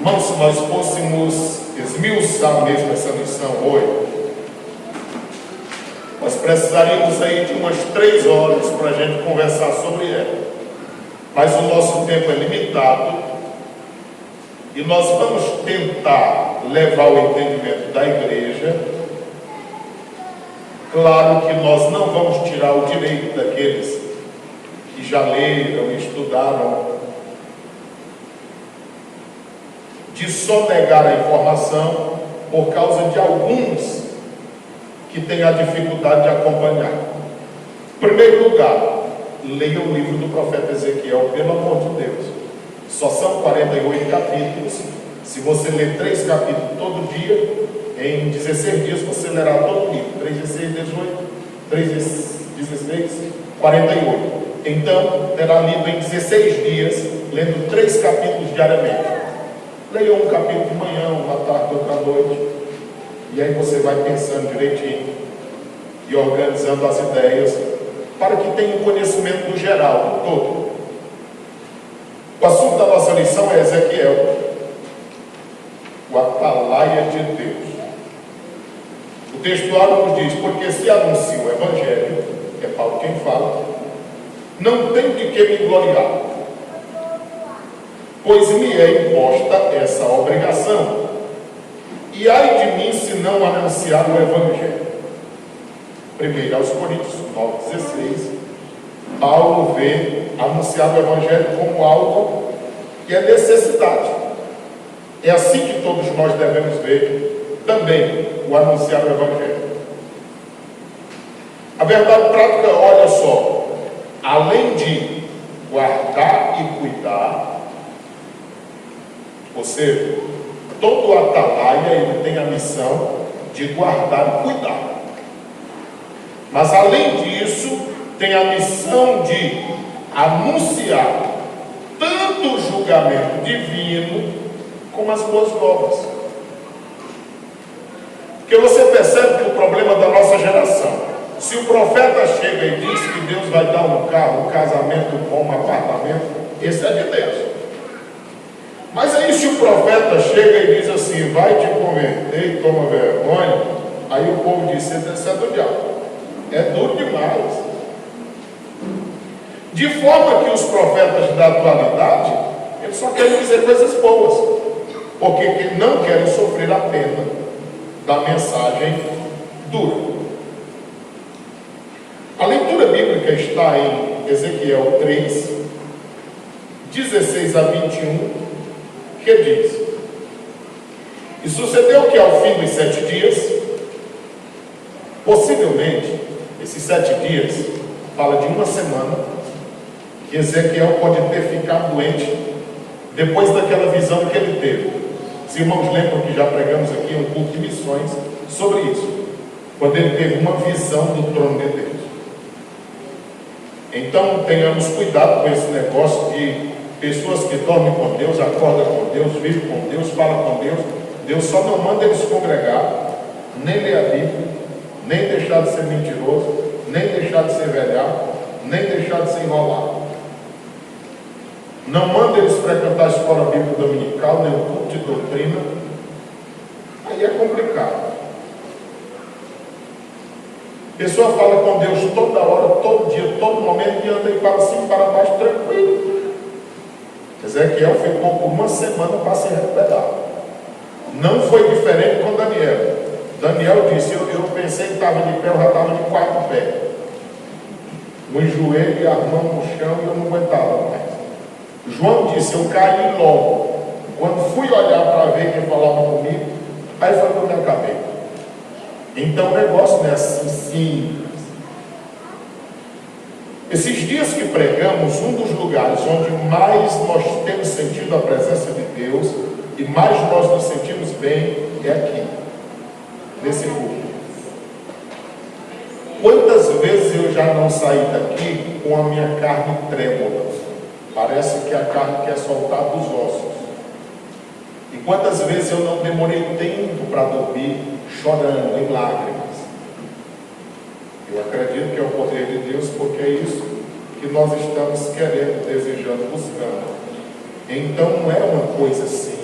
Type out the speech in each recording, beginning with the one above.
Irmãos, se nós fôssemos esmiuçar mesmo essa lição hoje, nós precisaríamos aí de umas 3 horas para a gente conversar sobre ela. Mas o nosso tempo é limitado e nós vamos tentar levar o entendimento da igreja. Claro que nós não vamos tirar o direito daqueles que já leram e estudaram de sonegar a informação por causa de alguns que têm a dificuldade de acompanhar. Em primeiro lugar, leia o livro do profeta Ezequiel, pelo amor de Deus. Só são 48 capítulos. Se você ler 3 capítulos todo dia, em 16 dias você lerá todo o livro. 3 vezes 6, 18, 3 vezes 16, 48. Então, terá lido em 16 dias, lendo 3 capítulos diariamente. Leia um capítulo de manhã, um à tarde, outro à noite. E aí você vai pensando direitinho e organizando as ideias para que tenha um conhecimento do geral, do todo. O assunto da nossa lição é Ezequiel, o atalaia de Deus. O textuário nos diz: porque se anuncia o Evangelho, é Paulo quem fala, não tenho de que me gloriar, pois me é imposta essa obrigação, e ai de mim se não anunciar o Evangelho. 1 aos Coríntios 9,16, Paulo vê anunciar o Evangelho como algo que é necessidade. É assim que todos nós devemos ver também o anunciar o Evangelho. A verdade prática, olha só, além de guardar e cuidar, ou seja, todo atalaia ele tem a missão de guardar e cuidar. Mas além disso, tem a missão de anunciar tanto o julgamento divino como as boas novas. Porque você percebe que o problema da nossa geração, se o profeta chega e diz que Deus vai dar um carro, um casamento bom, um apartamento, esse é de Deus. Mas aí se o profeta chega e diz assim, vai te converter e toma vergonha, aí o povo diz, isso é do diabo. É duro demais. De forma que os profetas da atualidade, eles só querem dizer coisas boas, porque não querem sofrer a pena da mensagem dura. A leitura bíblica está em Ezequiel 3, 16 a 21, que diz: e sucedeu que ao fim dos 7 dias, possivelmente, esses 7 dias, fala de uma semana, que Ezequiel pode ter ficado doente, depois daquela visão que ele teve. Os irmãos lembram que já pregamos aqui um culto de missões sobre isso, quando ele teve uma visão do trono de Deus. Então, tenhamos cuidado com esse negócio de pessoas que dormem com Deus, acordam com Deus, vivem com Deus, falam com Deus. Deus só não manda eles congregar, nem ler a Bíblia, nem deixar de ser mentiroso, nem deixar de ser velhaco, nem deixar de se enrolar. Não manda eles frequentar a escola bíblica dominical, nem o culto de doutrina. Aí é complicado. A pessoa fala com Deus toda hora, todo dia, todo momento, e anda e para cima e para baixo, tranquilo. Ezequiel ficou por uma semana para se recuperar. Não foi diferente com Daniel. Daniel disse, eu pensei que estava de pé, eu já estava de 4 pés. O joelho e a mão no chão e eu não aguentava mais. João disse, eu caí logo. Quando fui olhar para ver quem falava comigo, aí foi quando eu acabei. Então o negócio não é assim simples. Esses dias que pregamos, um dos lugares onde mais nós temos sentido a presença de Deus e mais nós nos sentimos bem é aqui, nesse culto. Quantas vezes eu já não saí daqui com a minha carne trêmula? Parece que a carne quer soltar dos ossos. E quantas vezes eu não demorei tempo para dormir, chorando em lágrimas? Eu acredito que é o poder de Deus, porque é isso que nós estamos querendo, desejando, buscando. Então não é uma coisa assim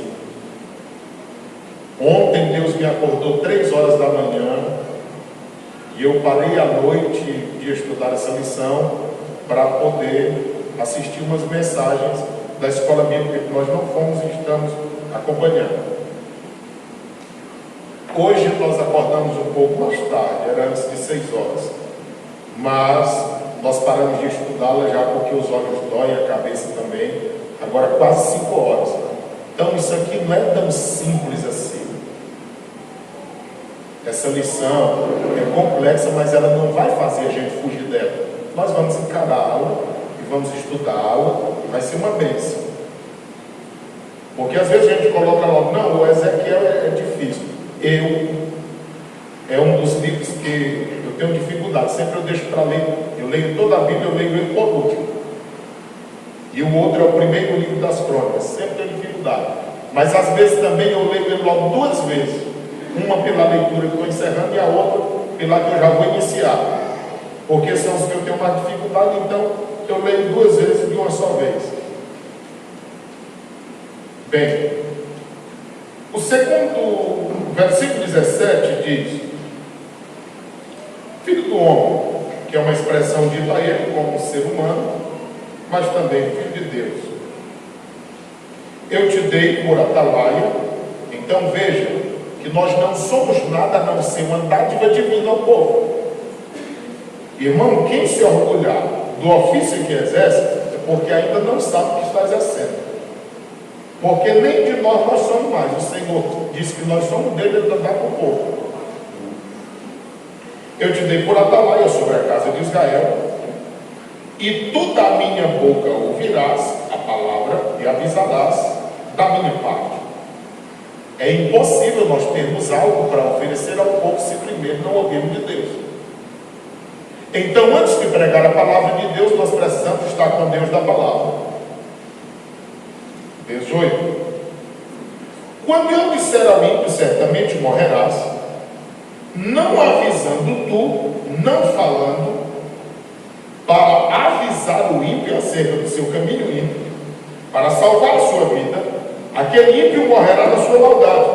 me acordou 3 horas da manhã e eu parei à noite de estudar essa lição para poder assistir umas mensagens da escola bíblica que nós não fomos e estamos acompanhando. Hoje nós acordamos um pouco mais tarde, era antes de 6 horas, mas nós paramos de estudá-la já porque os olhos doem, a cabeça também, agora quase 5 horas. Então isso aqui não é tão simples assim. Essa lição é complexa, mas ela não vai fazer a gente fugir dela. Nós vamos encará-la e vamos estudá-la e vai ser uma bênção. Porque às vezes a gente coloca logo, não, o Ezequiel é difícil. É um dos livros que eu tenho dificuldade, sempre eu deixo para ler. Eu leio toda a Bíblia, eu leio ele por último. E o outro é o primeiro livro das crônicas, sempre tenho dificuldade. Mas às vezes também eu leio ele logo 2 vezes. Uma pela leitura que estou encerrando e a outra pela que eu já vou iniciar. Porque são os que eu tenho mais dificuldade, então eu leio 2 vezes de uma só vez. Bem, o segundo versículo 17 diz: Filho do homem, que é uma expressão dita a ele como ser humano, mas também Filho de Deus. Eu te dei por atalaia. Então veja que nós não somos nada a não ser uma dádiva divina ao povo. Irmão, quem se orgulhar do ofício que exerce é porque ainda não sabe o que está exercendo. Porque nem de nós somos mais. O Senhor disse que nós somos dele, ele dá para o povo. Eu te dei por atalaia sobre a casa de Israel, e tu da minha boca ouvirás a palavra e avisarás da minha parte. É impossível nós termos algo para oferecer ao povo se primeiro não ouvirmos de Deus. Então, antes de pregar a palavra de Deus, nós precisamos estar com Deus da palavra. 18. Quando eu disser ao ímpio, certamente morrerás, não avisando tu, não falando, para avisar o ímpio acerca do seu caminho ímpio, para salvar a sua vida, aquele ímpio morrerá na sua maldade,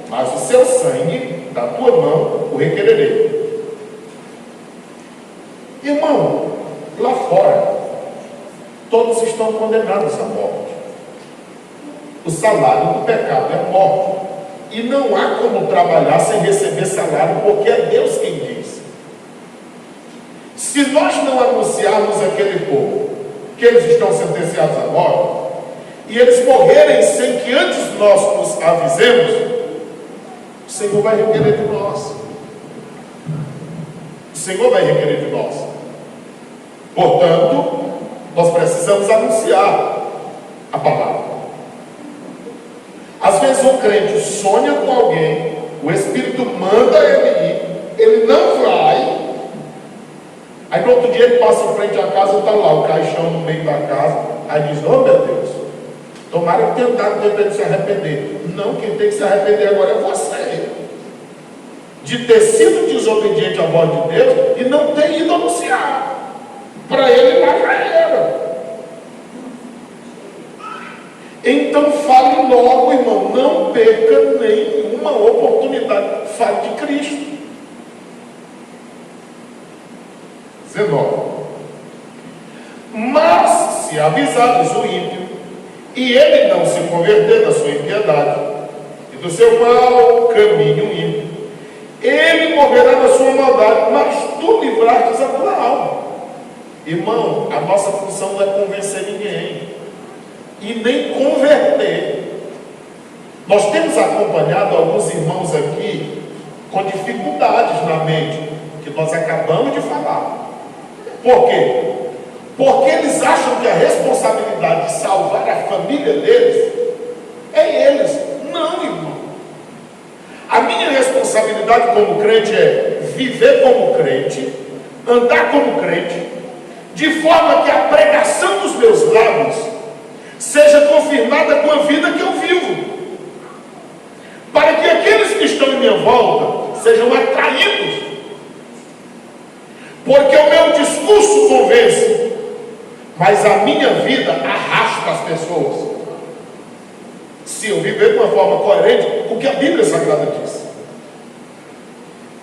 mas o seu sangue da tua mão o requererei. Irmão, lá fora, todos estão condenados à morte. O salário do pecado é a morte. E não há como trabalhar sem receber salário, porque é Deus quem diz. Se nós não anunciarmos àquele povo que eles estão sentenciados à morte, e eles morrerem sem que antes nós nos avisemos, o Senhor vai requerer de nós. O Senhor vai requerer de nós. Portanto, nós precisamos anunciar a palavra. Às vezes um crente sonha com alguém, o Espírito manda ele ir, ele não vai, aí no outro dia ele passa em frente à casa e está lá o caixão no meio da casa, aí diz: oh meu Deus, tomara que tentaram ter para ele se arrepender. Não, quem tem que se arrepender agora é você, de ter sido desobediente à voz de Deus e não ter ido anunciar. Para ele lá já era. Então fale logo, irmão, não perca nenhuma oportunidade. Fale de Cristo. 19. Mas se avisares o ímpio, e ele não se converter da sua impiedade e do seu mau caminho ímpio, ele morrerá na sua maldade, mas tu livrastes a tua alma. Irmão, a nossa função não é convencer ninguém e nem converter. Nós temos acompanhado alguns irmãos aqui com dificuldades na mente, que nós acabamos de falar. Por quê? Porque eles acham que a responsabilidade de salvar a família deles é eles. Não, irmão. A minha responsabilidade como crente é viver como crente, andar como crente, de forma que a pregação dos meus lábios seja confirmada com a vida que eu vivo, para que aqueles que estão em minha volta sejam atraídos, porque o meu discurso convence, mas a minha vida arrasta as pessoas, se eu viver de uma forma coerente com o que a Bíblia Sagrada diz.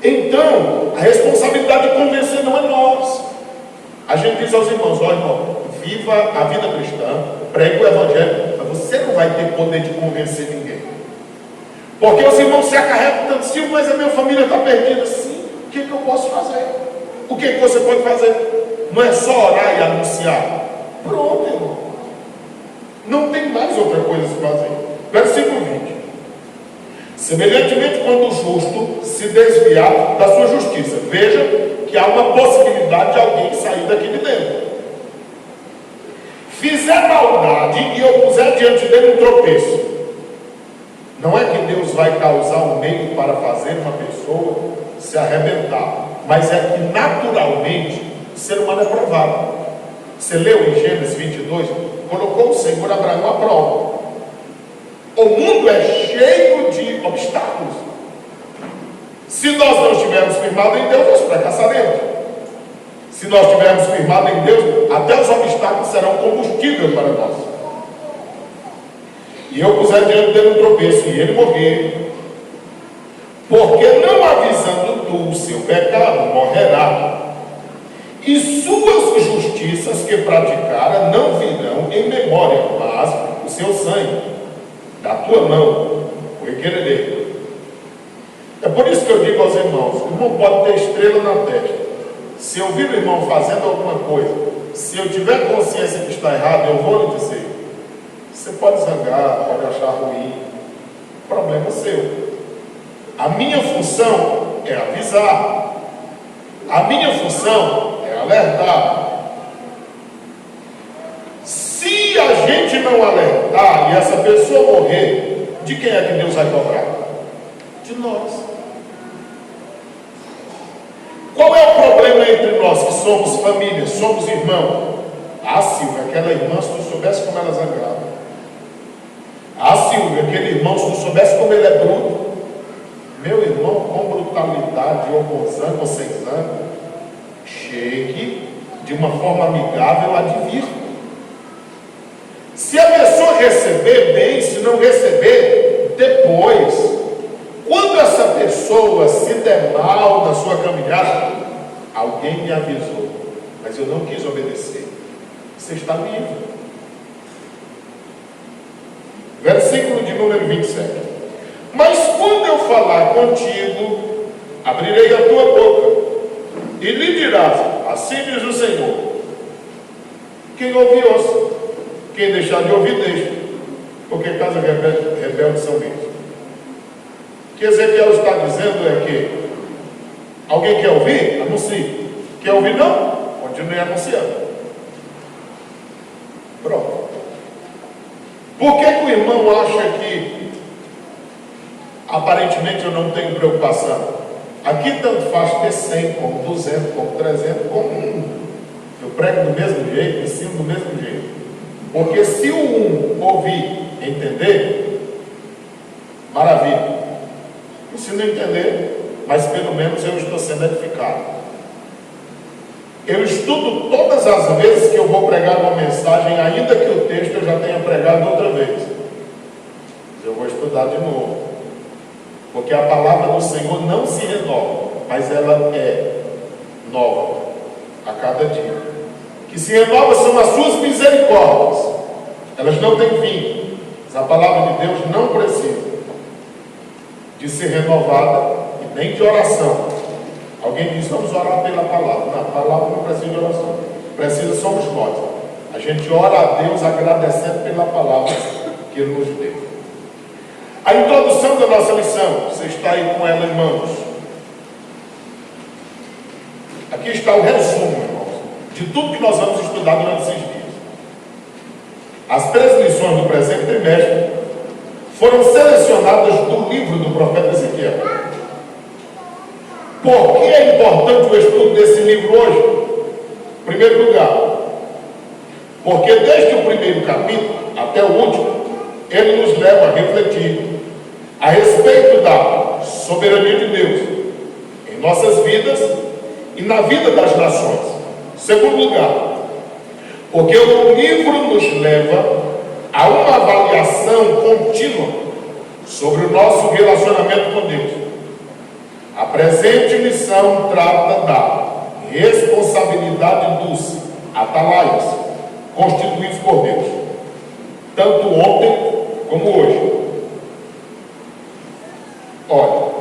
Então, a responsabilidade de convencer não é nossa. A gente diz aos irmãos: ó irmão, viva a vida cristã, pregue o evangelho, mas você não vai ter poder de convencer ninguém. Porque os irmãos se acarretam tanto: Silvio, mas a minha família está perdida. Sim, o que eu posso fazer? O que você pode fazer? Não é só orar e anunciar. Pronto, irmão. Não tem mais outra coisa a se fazer. Versículo 20. Semelhantemente, quando o justo se desviar da sua justiça, veja que há uma possibilidade de alguém sair daqui de dentro. Fizer maldade e eu puser diante dele um tropeço, não é que Deus vai causar um meio para fazer uma pessoa se arrebentar, mas é que naturalmente o ser humano é provado. Você leu em Gênesis 22, colocou o Senhor Abraão à prova. O mundo é cheio de obstáculos. Se nós não estivermos firmados em Deus, nós fracassaremos. Se nós estivermos firmados em Deus, até os obstáculos serão combustível para nós. E eu puser diante dele um tropeço e ele morrer, porque não avisando tu o seu pecado, morrerá. E suas justiças que praticara não virão em memória, mas o seu sangue da tua mão o requererei. É por isso que eu digo aos irmãos: o irmão pode ter estrela na testa. Se eu vir o irmão fazendo alguma coisa, se eu tiver consciência que está errado, eu vou lhe dizer. Você pode zangar, pode achar ruim, problema seu. A minha função é avisar. A minha função é alertar. Se a gente não alertar e essa pessoa morrer, de quem é que Deus vai cobrar? De nós. Qual é o problema entre nós que somos família, somos irmãos? Ah, Silvia, aquela irmã, se tu soubesse como ela zangava. Ah, Silvia, aquele irmão, se tu soubesse como ele é bruto. Meu irmão, com brutalidade, ou com zango, ou sem zango, chegue de uma forma amigável, advirta. Se a pessoa receber, bem; se não receber, depois. Quando essa pessoa se der mal na sua caminhada, alguém me avisou, mas eu não quis obedecer. Você está livre. Versículo de número 27. Mas quando eu falar contigo, abrirei a tua boca e lhe dirás: assim diz o Senhor. Quem ouvir, ouça. Quem deixar de ouvir, deixa. Porque casa rebelde são meus. O que Ezequiel está dizendo é que alguém quer ouvir? Anuncie. Quer ouvir? Não? Continue anunciando. Pronto. Por que o irmão acha que aparentemente eu não tenho preocupação? Aqui tanto faz ter 100, como 200, como 300, como 1. Eu prego do mesmo jeito, ensino do mesmo jeito. Porque se o um ouvir, entender, maravilha. E se não entender, mas pelo menos eu estou sendo edificado. Eu estudo todas as vezes que eu vou pregar uma mensagem, ainda que o texto eu já tenha pregado outra vez. Eu vou estudar de novo. Porque a palavra do Senhor não se renova, mas ela é nova a cada dia. Que se renova são as suas misericórdias. Elas não têm fim. Mas a palavra de Deus não precisa de ser renovada e nem de oração. Alguém diz: vamos orar pela palavra. Não, a palavra não precisa de oração. Precisa somos nós. A gente ora a Deus agradecendo pela palavra que Ele nos deu. A introdução da nossa lição, você está aí com ela em mãos. Aqui está o resumo, irmãos, de tudo que nós vamos estudar durante esses dias. As 3 lições do presente trimestre foram selecionadas do livro do profeta Ezequiel. Por que é importante o estudo desse livro hoje? Em primeiro lugar, porque desde o primeiro capítulo até o último, ele nos leva a refletir a respeito da soberania de Deus em nossas vidas e na vida das nações. Em segundo lugar, porque o livro nos leva a uma avaliação contínua sobre o nosso relacionamento com Deus. A presente lição trata da responsabilidade dos atalaias, constituídos por Deus, tanto ontem como hoje. Olha,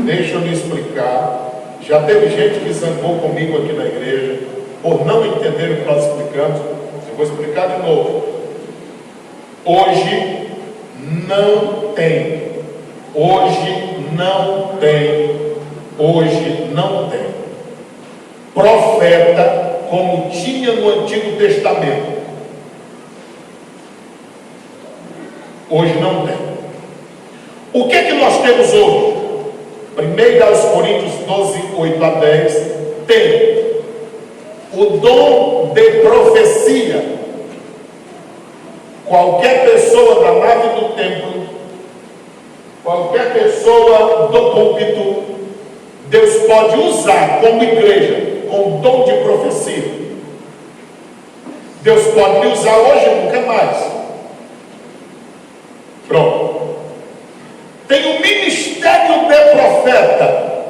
deixa eu lhe explicar. Já teve gente que zangou comigo aqui na igreja por não entender o que nós explicamos. Eu vou explicar de novo. Hoje não tem. Hoje não tem. Hoje não tem profeta como tinha no Antigo Testamento. Hoje não tem. O que é que nós temos hoje? 1 aos Coríntios 12, 8 a 10, tem o dom de profecia. Qualquer pessoa da nave do templo, qualquer pessoa do púlpito, Deus pode usar como igreja, com o dom de profecia. Deus pode me usar hoje e nunca mais. Pronto. Tem o ministério de profeta.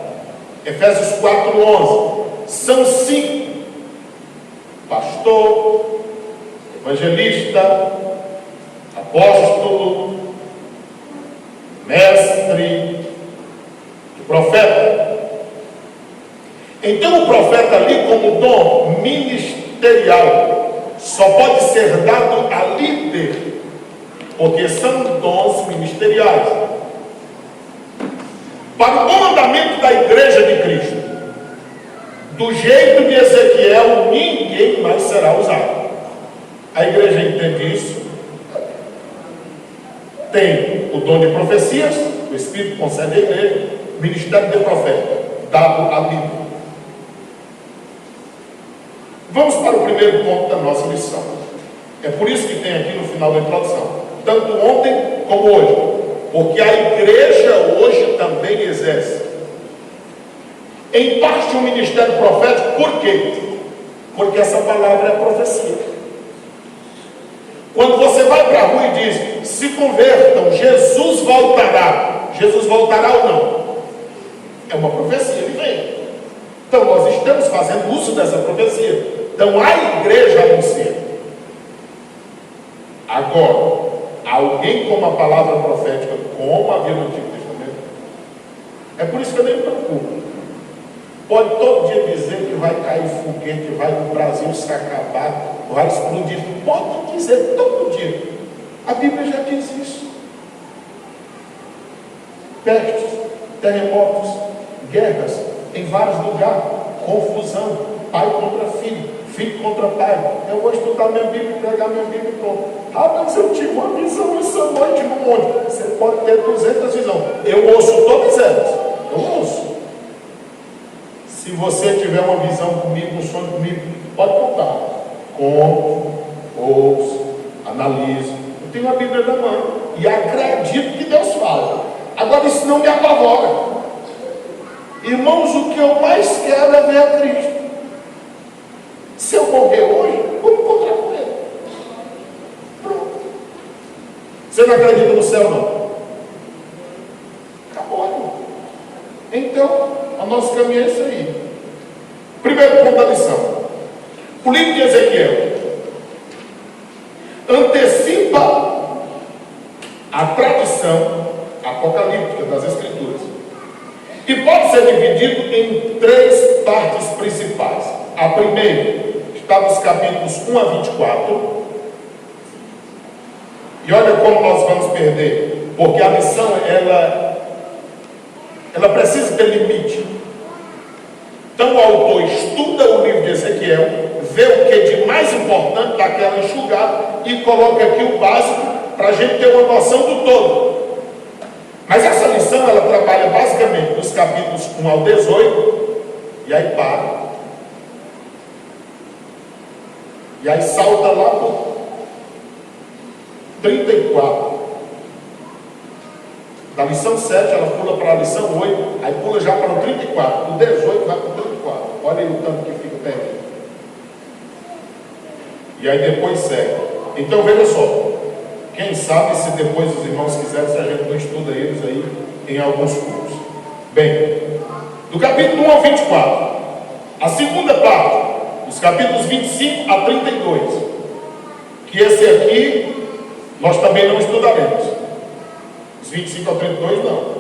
Efésios 4:11. São 5. Pastor, evangelista, apóstolo, mestre, profeta. Então o profeta ali como dom ministerial só pode ser dado a líder, porque são dons ministeriais. Para o bom andamento da igreja de Cristo, do jeito de Ezequiel, ninguém mais será usado. A igreja entende isso. Tem o dom de profecias, o Espírito concede à igreja, ministério de profeta, dado a líder. Vamos para o primeiro ponto da nossa lição. É por isso que tem aqui no final da introdução, tanto ontem como hoje. Porque a igreja hoje também exerce, em parte, um ministério profético. Por quê? Porque essa palavra é profecia. Quando você vai para a rua e diz, se convertam, Jesus voltará. Jesus voltará ou não? É uma profecia, ele vem. Então nós estamos fazendo uso dessa profecia. Então a igreja anuncia. Agora, alguém com uma palavra profética, como havia no Antigo Testamento, é por isso que eu nem me preocupo. Pode todo dia dizer que vai cair foguete, vai o Brasil se acabar, vai explodir. Pode dizer todo dia. A Bíblia já diz isso. Pestes, terremotos, guerras em vários lugares, confusão, pai contra filho, filho contra pai. Eu vou estudar minha Bíblia, pregar minha Bíblia e pronto. Ah, mas eu tive uma visão essa noite no monte. Você pode ter 200 visões. Eu ouço todas elas. Eu ouço. Se você tiver uma visão comigo, um sonho comigo, pode contar. Conto, ouço, analiso. Eu tenho a Bíblia na mão e acredito que Deus fala. Agora isso não me apavora. Irmãos, o que eu mais quero é ver a Cristo. Se eu morrer hoje, vou me encontrar com Ele. Pronto. Você não acredita no céu, não? Acabou, irmão. Então, o nosso caminho é isso aí. Primeiro ponto da lição. O livro de Ezequiel antecipa a tradição apocalíptica das Escrituras. E pode ser dividido em 3 partes principais. A primeira está nos capítulos 1 a 24. E olha como nós vamos perder. Porque a lição, ela precisa ter limite. Então o autor estuda o livro de Ezequiel, vê o que é de mais importante daquela enxugada e coloca aqui o básico para a gente ter uma noção do todo. Mas essa lição, ela trabalha basicamente dos capítulos 1 ao 18, e aí para. E aí salta lá para 34. Da lição 7, ela pula para a lição 8, aí pula já para o 34. Do 18 vai para o 34. Olha aí o tanto que fica perto. E aí depois segue. Então veja só. Quem sabe se depois os irmãos quiserem, se a gente não estuda eles aí em alguns cursos. Bem, do capítulo 1 ao 24. A segunda parte, dos capítulos 25 a 32, que esse aqui nós também não estudaremos. Os 25 ao 32 não.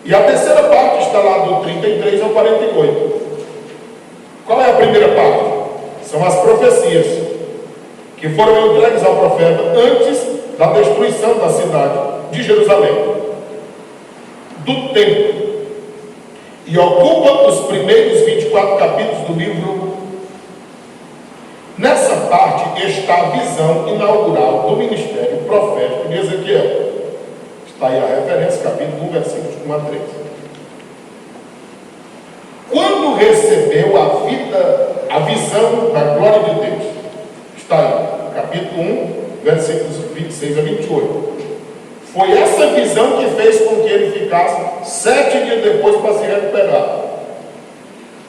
E a terceira parte está lá do 33 ao 48. Qual é a primeira parte? São as profecias que foram entregues ao profeta antes da destruição da cidade de Jerusalém, do templo, e ocupa os primeiros 24 capítulos do livro. Nessa parte está a visão inaugural do ministério profético de Ezequiel. Está aí a referência, capítulo 1, versículos 1 a 3. Quando recebeu a visão da glória de Deus, está aí, capítulo 1, versículos 26 a 28. Foi essa visão que fez com que ele ficasse 7 dias depois para se recuperar.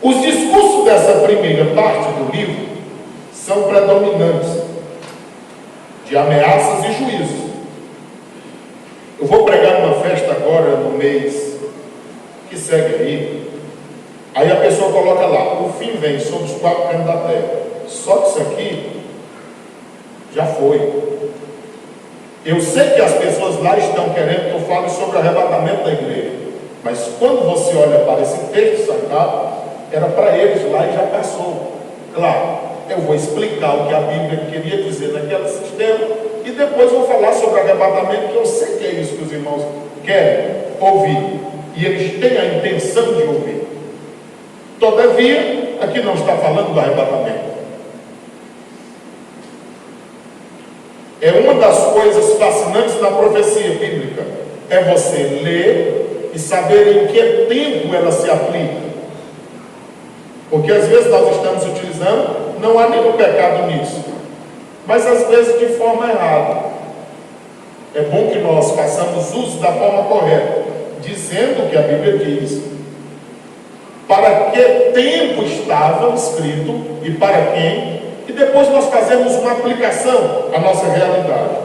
Os discursos dessa primeira parte do livro são predominantes, de ameaças e juízos. Eu vou pregar numa festa agora, no mês que segue aí a pessoa coloca lá, o fim vem sobre os 4 cantos da terra. Só que isso aqui já foi. Eu sei que as pessoas lá estão querendo que eu fale sobre o arrebatamento da igreja, mas quando você olha para esse texto sagrado, era para eles lá e já passou. Claro, eu vou explicar o que a Bíblia queria dizer naquele sistema e depois vou falar sobre o arrebatamento, que eu sei que é isso que os irmãos querem ouvir e eles têm a intenção de ouvir. Todavia, aqui não está falando do arrebatamento. É uma das coisas fascinantes da profecia bíblica, é você ler e saber em que tempo ela se aplica. Porque às vezes nós estamos utilizando, não há nenhum pecado nisso, mas às vezes de forma errada. É bom que nós façamos uso da forma correta, dizendo o que a Bíblia diz, para que tempo estava escrito e para quem, e depois nós fazemos uma aplicação à nossa realidade.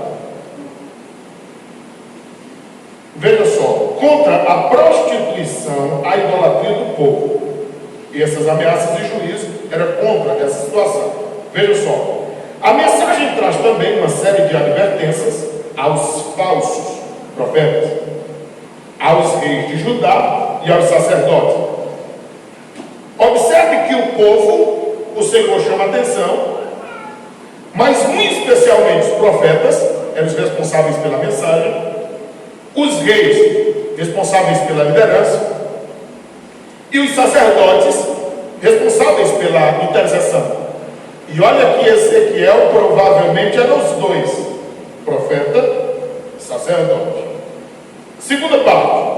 Veja só, contra a prostituição, a idolatria do povo. E essas ameaças de juízo eram contra essa situação. Veja só, a mensagem traz também uma série de advertências aos falsos profetas, aos reis de Judá e aos sacerdotes. Observe que o povo, o Senhor chama a atenção, mas muito especialmente os profetas eram os responsáveis pela mensagem, os reis responsáveis pela liderança e os sacerdotes responsáveis pela intercessão. E olha que Ezequiel provavelmente eram os dois, profeta e sacerdote. Segunda parte.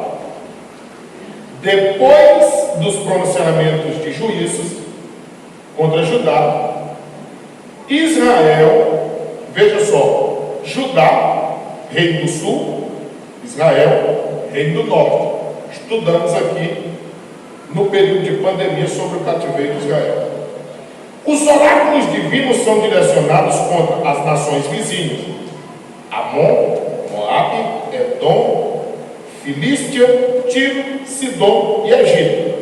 Depois dos pronunciamentos de juízos contra Judá, Israel, veja só, Judá, reino do sul, Israel, reino do norte. Estudamos aqui no período de pandemia sobre o cativeiro de Israel. Os oráculos divinos são direcionados contra as nações vizinhas: Amon, Moabe, Edom, Filístia, Tiro, Sidom e Egito.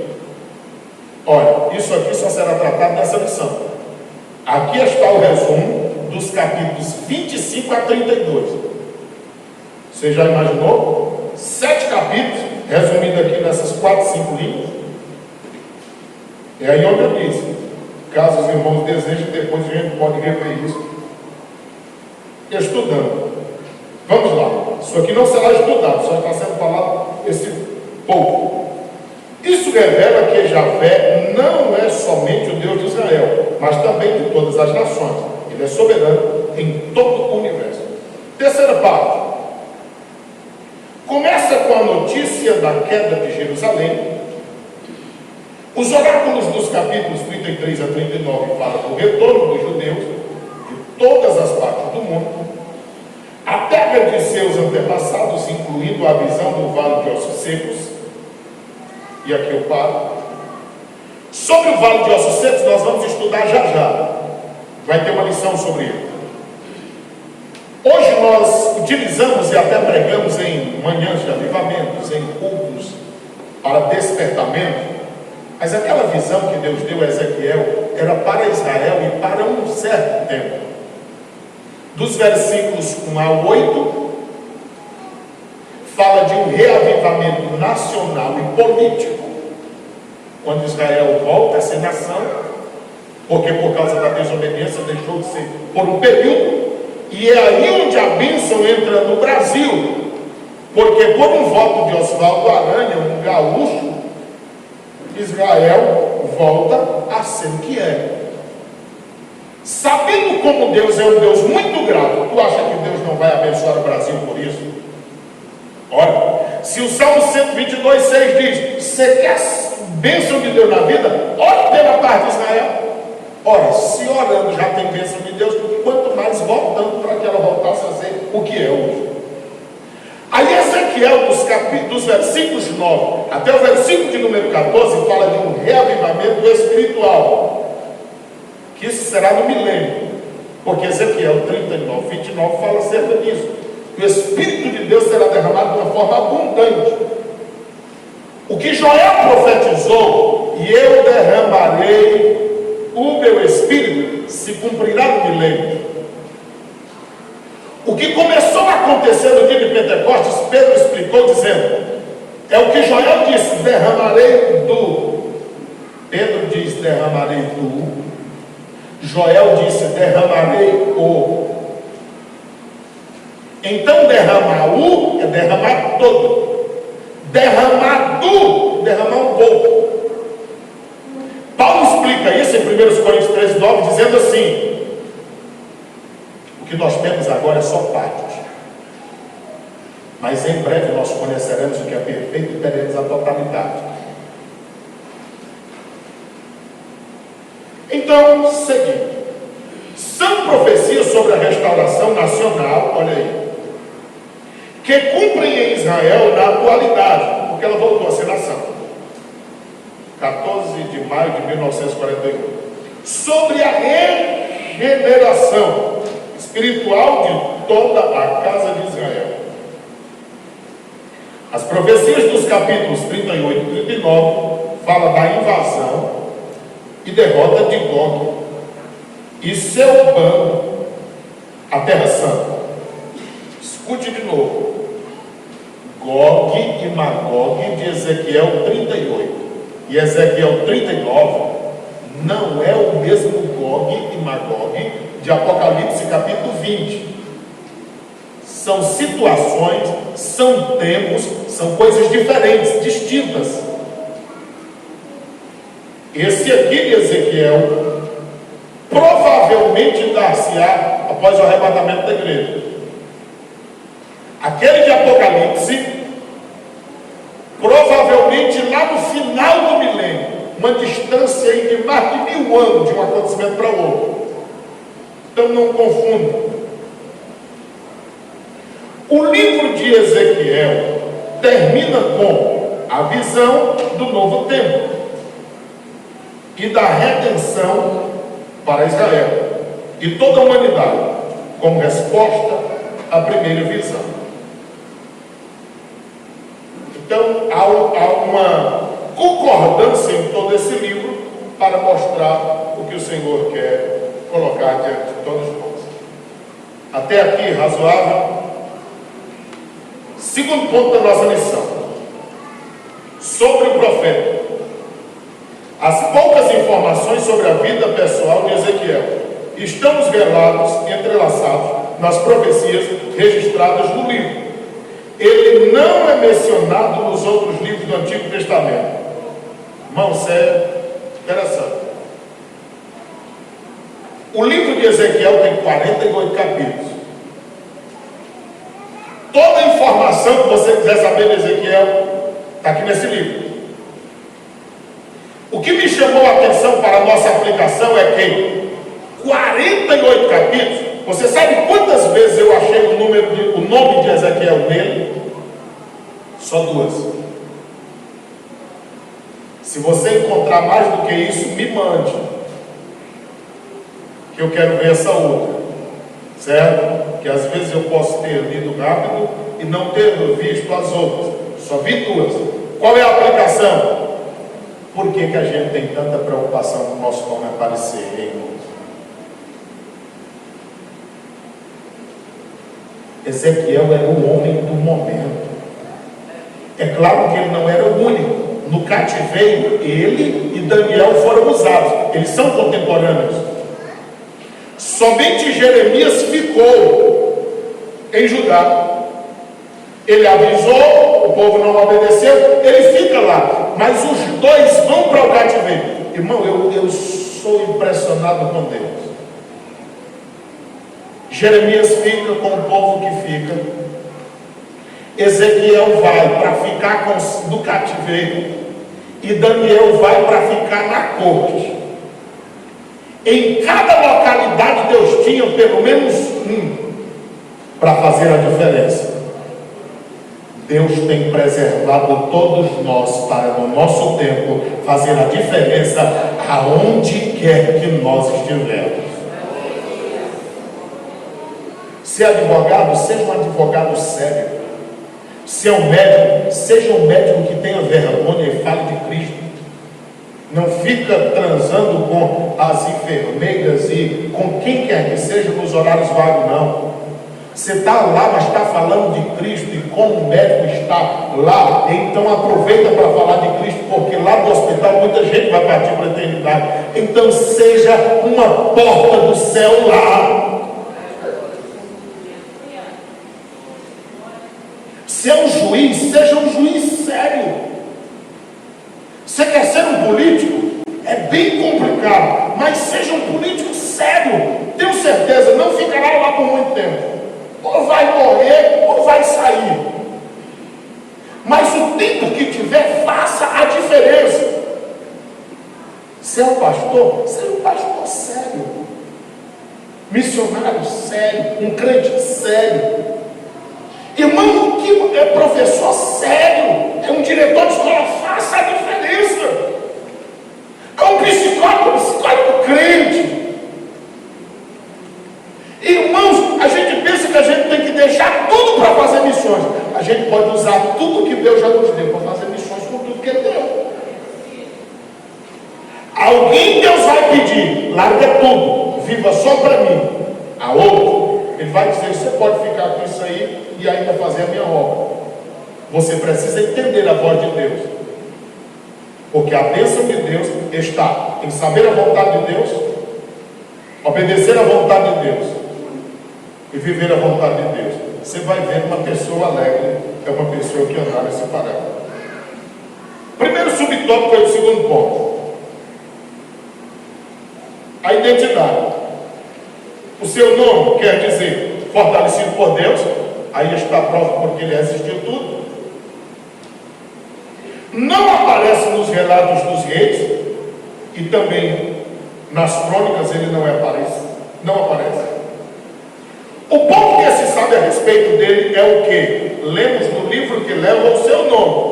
Olha, isso aqui só será tratado nessa lição. Aqui está o resumo dos capítulos 25 a 32. Você já imaginou? 7 capítulos, resumido aqui nessas 4, 5 linhas. É aí onde eu disse, caso os irmãos desejem, depois a gente pode rever isso estudando. Vamos lá, isso aqui não será estudado, só está sendo falado esse pouco. Isso revela que Javé não é somente o Deus de Israel, mas também de todas as nações. Ele é soberano em todo o universo. Terceira parte. Começa com a notícia da queda de Jerusalém. Os oráculos dos capítulos 33 a 39 falam do retorno dos judeus de todas as partes do mundo, a terra de seus antepassados, incluindo a visão do vale de ossos secos. E aqui eu paro. Sobre o vale de ossos secos nós vamos estudar já. Vai ter uma lição sobre ele. Hoje nós utilizamos e até pregamos em manhãs de avivamentos, em cultos para despertamento, Mas aquela visão que Deus deu a Ezequiel era para Israel e para um certo tempo. Dos versículos 1 a 8, fala de um reavivamento nacional e político, quando Israel volta a ser nação, porque por causa da desobediência deixou de ser por um período, e é aí onde a bênção entra no Brasil, porque por um voto de Oswaldo Aranha, um gaúcho, Israel volta a ser o que é. Sabendo como Deus é um Deus muito grato, tu acha que Deus não vai abençoar o Brasil por isso? Ora, se o Salmo 122, 6 diz: você quer bênção de Deus na vida? Ore pela paz de Israel. Ora, se orando já tem bênção de Deus, quanto mais voltando para que ela voltasse a ser o que é hoje. Aí Ezequiel, dos versículos 9 até o versículo de número 14, fala de um reavivamento espiritual, que isso será no milênio, porque Ezequiel 39, 29 fala acerca disso. O Espírito de Deus será derramado de uma forma abundante. O que Joel profetizou, e eu derramarei o meu Espírito, se cumprirá no milênio. O que começou a acontecer no dia de Pentecostes, Pedro explicou dizendo, é o que Joel disse: derramarei do. Pedro diz: derramarei do. Joel disse: derramarei o. Então derramar o é derramar todo. Derramar do, derramar um pouco. Paulo explica isso em 1 Coríntios 13, 9, dizendo assim: o que nós temos agora é só parte, mas em breve nós conheceremos o que é perfeito e teremos a totalidade. Então, seguinte, são profecias sobre a restauração nacional, olha aí, que cumprem em Israel na atualidade, porque ela voltou a ser nação. 14 de maio de 1948, sobre a regeneração espiritual de toda a casa de Israel. As profecias dos capítulos 38 e 39 falam da invasão e derrota de Gog e seu bando à Terra Santa. Escute de novo: Gog e Magog de Ezequiel 38 e Ezequiel 39 não é o mesmo Gog e Magog de Apocalipse capítulo 20. São situações, são tempos, são coisas diferentes, distintas. Esse aqui de Ezequiel provavelmente dar-se-á após o arrebatamento da igreja. Aquele de Apocalipse, provavelmente lá no final do milênio, uma distância aí de mais de 1000 anos de um acontecimento para outro. Então não confunda. O livro de Ezequiel termina com a visão do novo tempo e da redenção para Israel e toda a humanidade, como resposta à primeira visão. Então há uma concordância em todo esse livro para mostrar o que o Senhor quer colocar diante de todos nós. Até aqui, razoável? Segundo ponto da nossa lição, sobre o profeta. As poucas informações sobre a vida pessoal de Ezequiel estão nos relatos entrelaçados nas profecias registradas no livro. Ele não é mencionado nos outros livros do Antigo Testamento. Irmão, isso é interessante. O livro de Ezequiel tem 48 capítulos. Toda a informação que você quiser saber de Ezequiel está aqui nesse livro. O que me chamou a atenção para a nossa aplicação é que 48 capítulos, você sabe quantas vezes eu achei o nome de Ezequiel nele? Só 2. Se você encontrar mais do que isso, me mande, que eu quero ver essa outra, certo? Que às vezes eu posso ter lido rápido e não ter visto as outras. Só vi 2. Qual é a aplicação? Por que a gente tem tanta preocupação com o nosso nome aparecer, hein, irmãos? Ezequiel era o homem do momento. É claro que ele não era o único. No cativeiro, ele e Daniel foram usados. Eles são contemporâneos. Somente Jeremias ficou em Judá. Ele avisou, o povo não obedeceu, ele fica lá. Mas os dois vão para o cativeiro. Irmão, eu sou impressionado com Deus. Jeremias fica com o povo que fica. Ezequiel vai para ficar no cativeiro. E Daniel vai para ficar na corte. Em cada localidade Deus tinha pelo menos um para fazer a diferença. Deus tem preservado todos nós para no nosso tempo fazer a diferença aonde quer que nós estivermos. Se é advogado, seja um advogado sério. Se é um médico, seja um médico que tenha vergonha e fale de Cristo. Não fica transando com as enfermeiras e com quem quer que seja nos horários vagos, não. Você está lá, mas está falando de Cristo, e como o médico está lá, então aproveita para falar de Cristo, porque lá no hospital muita gente vai partir para a eternidade. Então seja uma porta do céu lá. Se é um juiz, seja um juiz sério. Você quer ser um político? É bem complicado, mas seja um político sério. Tenho certeza, não ficará lá por muito tempo. Ou vai morrer, ou vai sair. Mas o tempo que tiver, faça a diferença. Se é um pastor, seja um pastor sério. Missionário sério, um crente sério. Irmão, que é professor sério, é um diretor de escola, faça a diferença. É um psicólogo crente. Irmãos, a gente pensa que a gente tem que deixar tudo para fazer missões. A gente pode usar tudo que Deus já nos deu para fazer missões com tudo que Ele deu. Alguém Deus vai pedir, larga tudo, viva só para mim. A outro, Ele vai dizer, você pode ficar com isso aí e ainda fazer a minha obra. Você precisa entender a voz de Deus. Porque a bênção de Deus está em saber a vontade de Deus, obedecer a vontade de Deus e viver a vontade de Deus. Você vai ver uma pessoa alegre, é uma pessoa que anda nesse parâmetro. Primeiro subtópico é o segundo ponto. A identidade. O seu nome quer dizer fortalecido por Deus. Aí está a prova porque ele resistiu tudo. Não aparece nos relatos dos reis e também nas crônicas ele não aparece. Não aparece. O pouco que se sabe a respeito dele é o que? Lemos no livro que leva o seu nome.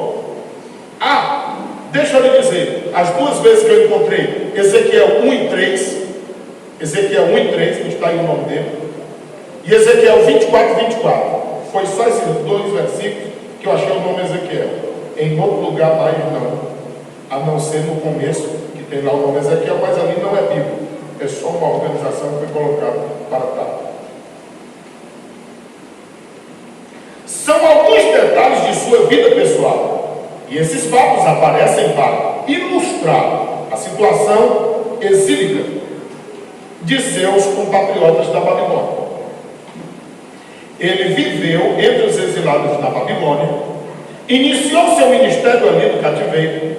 Deixa eu lhe dizer, as duas vezes que eu encontrei Ezequiel 1 e 3, Ezequiel 1 e 3, que está aí o nome dele, e Ezequiel 24 e 24. Foi só esses dois versículos que eu achei o nome Ezequiel. Em outro lugar mais não. A não ser no começo, que tem lá o nome Ezequiel, mas ali não é bíblico. É só uma organização que foi colocada para tal. São alguns detalhes de sua vida pessoal. E esses fatos aparecem para ilustrar a situação exílica de seus compatriotas da Babilônia. Ele viveu entre os exilados na Babilônia, iniciou seu ministério ali no cativeiro,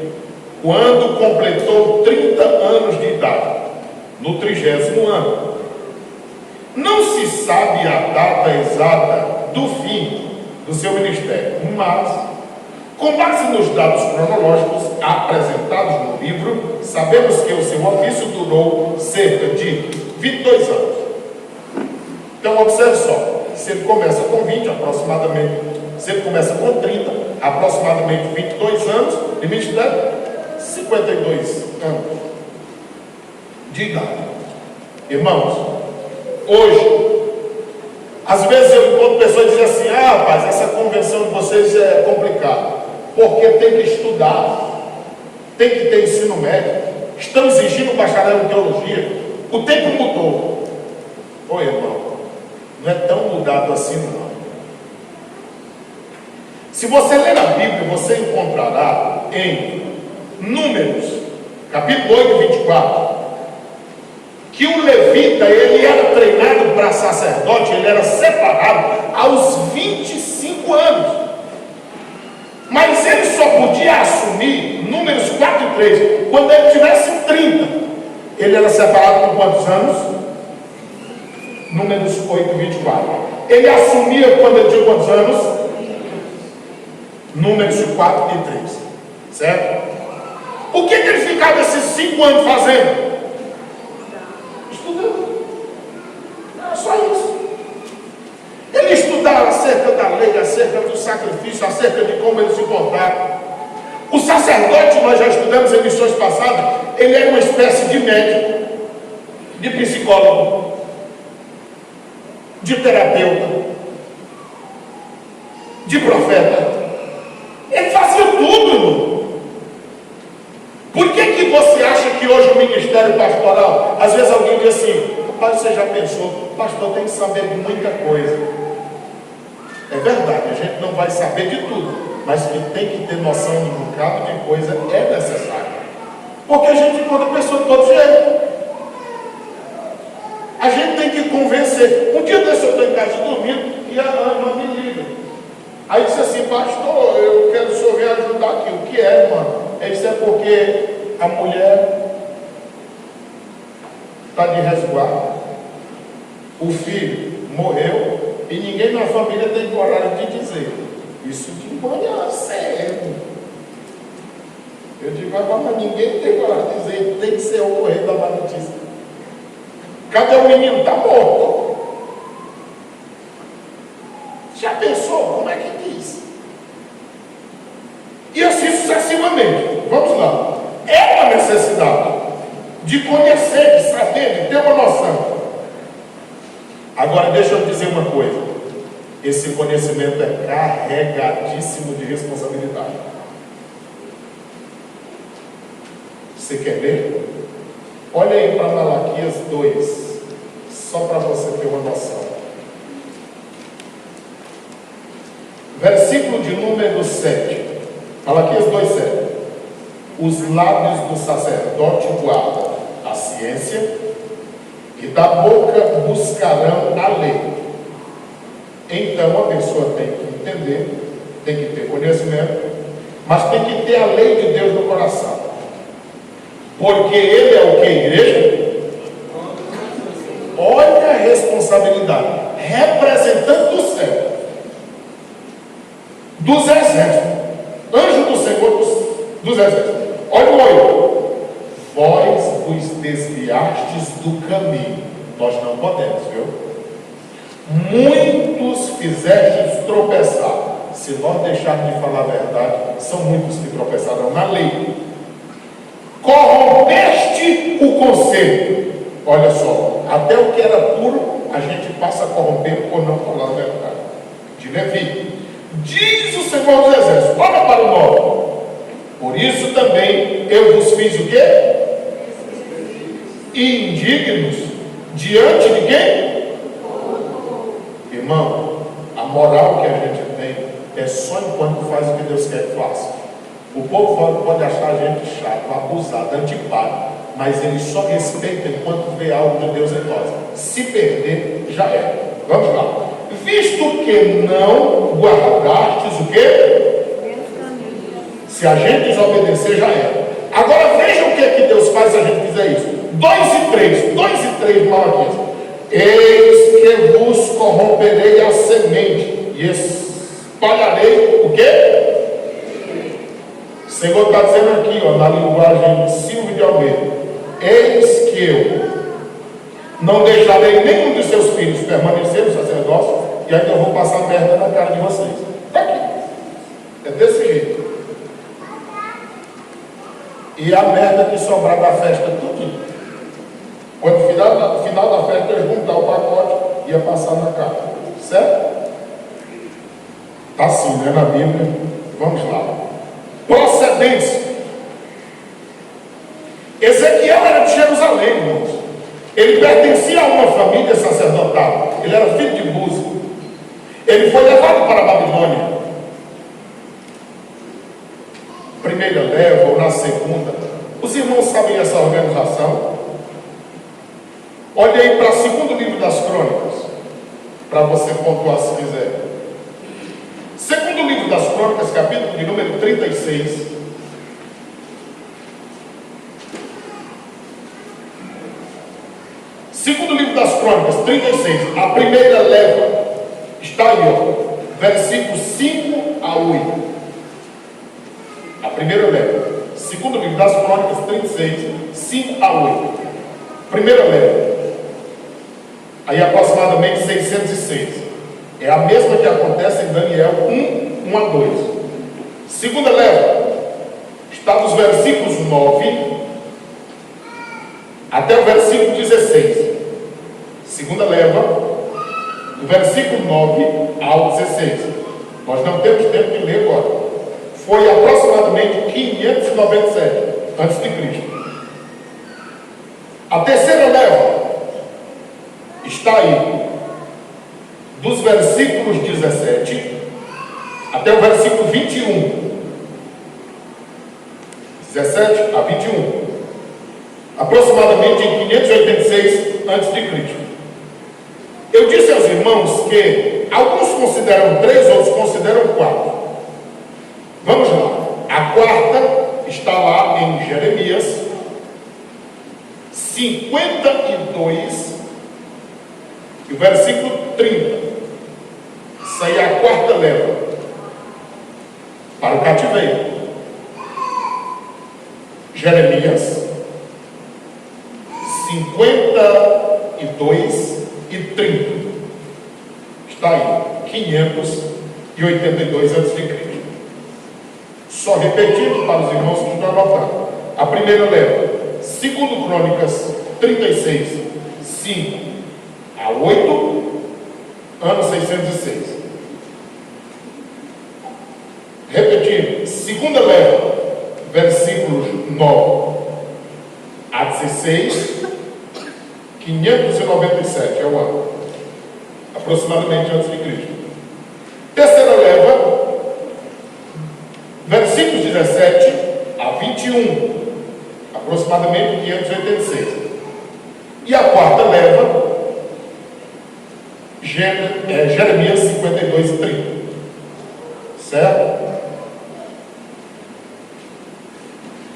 quando completou 30 anos de idade, no 30º ano. Não se sabe a data exata do fim do seu ministério, mas, com base nos dados cronológicos apresentados no livro, sabemos que o seu ofício durou cerca de 22 anos. Então, observe só. Se ele começa com 20, aproximadamente, se ele começa com 30, aproximadamente 22 anos de ministério, 52 anos de idade. Irmãos, hoje, às vezes eu encontro pessoas dizendo assim, rapaz, essa convenção de vocês é complicada, porque tem que estudar, tem que ter ensino médio, estão exigindo bacharel em teologia. O tempo mudou. Oi, irmão, não é tão mudado assim não. Se você ler a Bíblia, você encontrará em Números, capítulo 8, 24, que o levita, ele era treinado para sacerdote, ele era separado aos 25 anos. Mas ele só podia assumir Números 4 e 3 quando ele tivesse 30. Ele era separado por quantos anos? Números 8 e 24. Ele assumia quando ele tinha quantos anos? Números 4 e 3. Certo? O que ele ficava esses 5 anos fazendo? Estudando. Era só isso. Ele estudava acerca da lei, acerca do sacrifício, acerca de como ele se portava. O sacerdote, nós já estudamos em lições passadas, ele era uma espécie de médico, de psicólogo, de terapeuta, de profeta. Ele fazia tudo, irmão. Por que você acha que hoje o ministério pastoral, às vezes alguém diz assim, rapaz, você já pensou, o pastor tem que saber de muita coisa. É verdade, a gente não vai saber de tudo, mas que tem que ter noção de um bocado de coisa é necessário. Porque a gente encontra pessoas de todo jeito. A gente tem que convencer. Um dia desse eu estou em casa dormindo e a irmã me liga. Aí disse assim, pastor, eu quero o senhor vir ajudar aqui. O que é, irmã? Ele disse, é porque a mulher está de resguardo, o filho morreu e ninguém na família tem coragem de dizer. Isso de manhã sério. Eu digo, mas ninguém tem coragem de dizer, tem que ser o correio da má notícia. Cadê o menino? Está morto. Já pensou? Como é que diz? E assim sucessivamente. Vamos lá. É uma necessidade de conhecer, de saber, de ter uma noção. Agora deixa eu dizer uma coisa. Esse conhecimento é carregadíssimo de responsabilidade. Você quer ler? Olha aí para Malaquias 2, só para você ter uma noção. Versículo de número 7. Malaquias 2,7. Os lábios do sacerdote guardam a ciência e da boca buscarão a lei. Então a pessoa tem que entender, tem que ter conhecimento, mas tem que ter a lei de Deus no coração. Porque ele é o que, igreja? Olha a responsabilidade. Representante do céu, dos exércitos, anjo do Senhor dos exércitos. Olha o 8. Vós vos desviastes do caminho. Nós não podemos, viu? Muitos fizestes tropeçar. Se nós deixarmos de falar a verdade, são muitos que tropeçarão na lei. Corrompeste o conselho. Olha só, até o que era puro, a gente passa a corromper por não falar a verdade. De Levi. Diz o Senhor dos Exércitos, olha para o 9. Por isso também eu vos fiz o quê? Indignos diante de quem? Irmão, a moral que a gente tem é só enquanto faz o que Deus quer que faça. O povo pode achar a gente chato, abusado, antipático, mas ele só respeita enquanto vê algo de Deus em nós. Se perder, já é. Vamos lá. Visto que não guardastes o quê? Se a gente desobedecer, já é. Agora veja o que Deus faz se a gente fizer isso. 2 e 3 Malaquias. Eis que vos corromperei a semente e espalharei o quê? O Senhor está dizendo aqui, ó, na linguagem de Silvio de Almeida: eis que eu não deixarei nenhum de seus filhos permanecer no sacerdócio e ainda vou passar merda na cara de vocês. Está aqui. É desse jeito. E a merda que sobrar da festa, tudo. Quando no final da festa eu juntar o pacote, ia passar na cara. Certo? Está assim, né, na Bíblia. Vamos lá. Procedência. Ele pertencia a uma família sacerdotal. Ele era filho de Buzi. Ele foi levado para a Babilônia. Primeira leva ou na segunda. Os irmãos sabem essa organização? Olhe aí para o segundo livro das Crônicas, para você pontuar se quiser. Segundo livro das Crônicas, capítulo de número 36. Segundo livro das Crônicas, 36. A primeira leva está aí, ó, versículos 5 a 8. A primeira leva. Segundo livro das Crônicas, 36, 5 a 8. Primeira leva. Aí aproximadamente 606. É a mesma que acontece em Daniel 1, 1 a 2. Segunda leva. Está dos versículos 9 até o versículo 16. Segunda leva, do versículo 9 ao 16. Nós não temos tempo de ler agora. Foi aproximadamente 597 a.C. A terceira leva está aí, dos versículos 17 até o versículo 21. 17 a 21. Aproximadamente em 586 a.C. Eu disse aos irmãos que alguns consideram 3, outros consideram 4. Vamos lá. A quarta está lá em Jeremias 52 e o versículo 30. Isso aí é a quarta leva para o cativeiro. Jeremias 52 e 30. Está aí, 582 a.C. Só repetindo para os irmãos que estão anotando. A primeira leva, segundo Crônicas 36, 5 a 8, ano 606. Repetindo, segunda leva, versículos 9 a 16, 597 é o ano, aproximadamente antes de Cristo. Terceira leva, versículos 17 a 21, aproximadamente 586. E a quarta leva, Jeremias 52 e 30. Certo?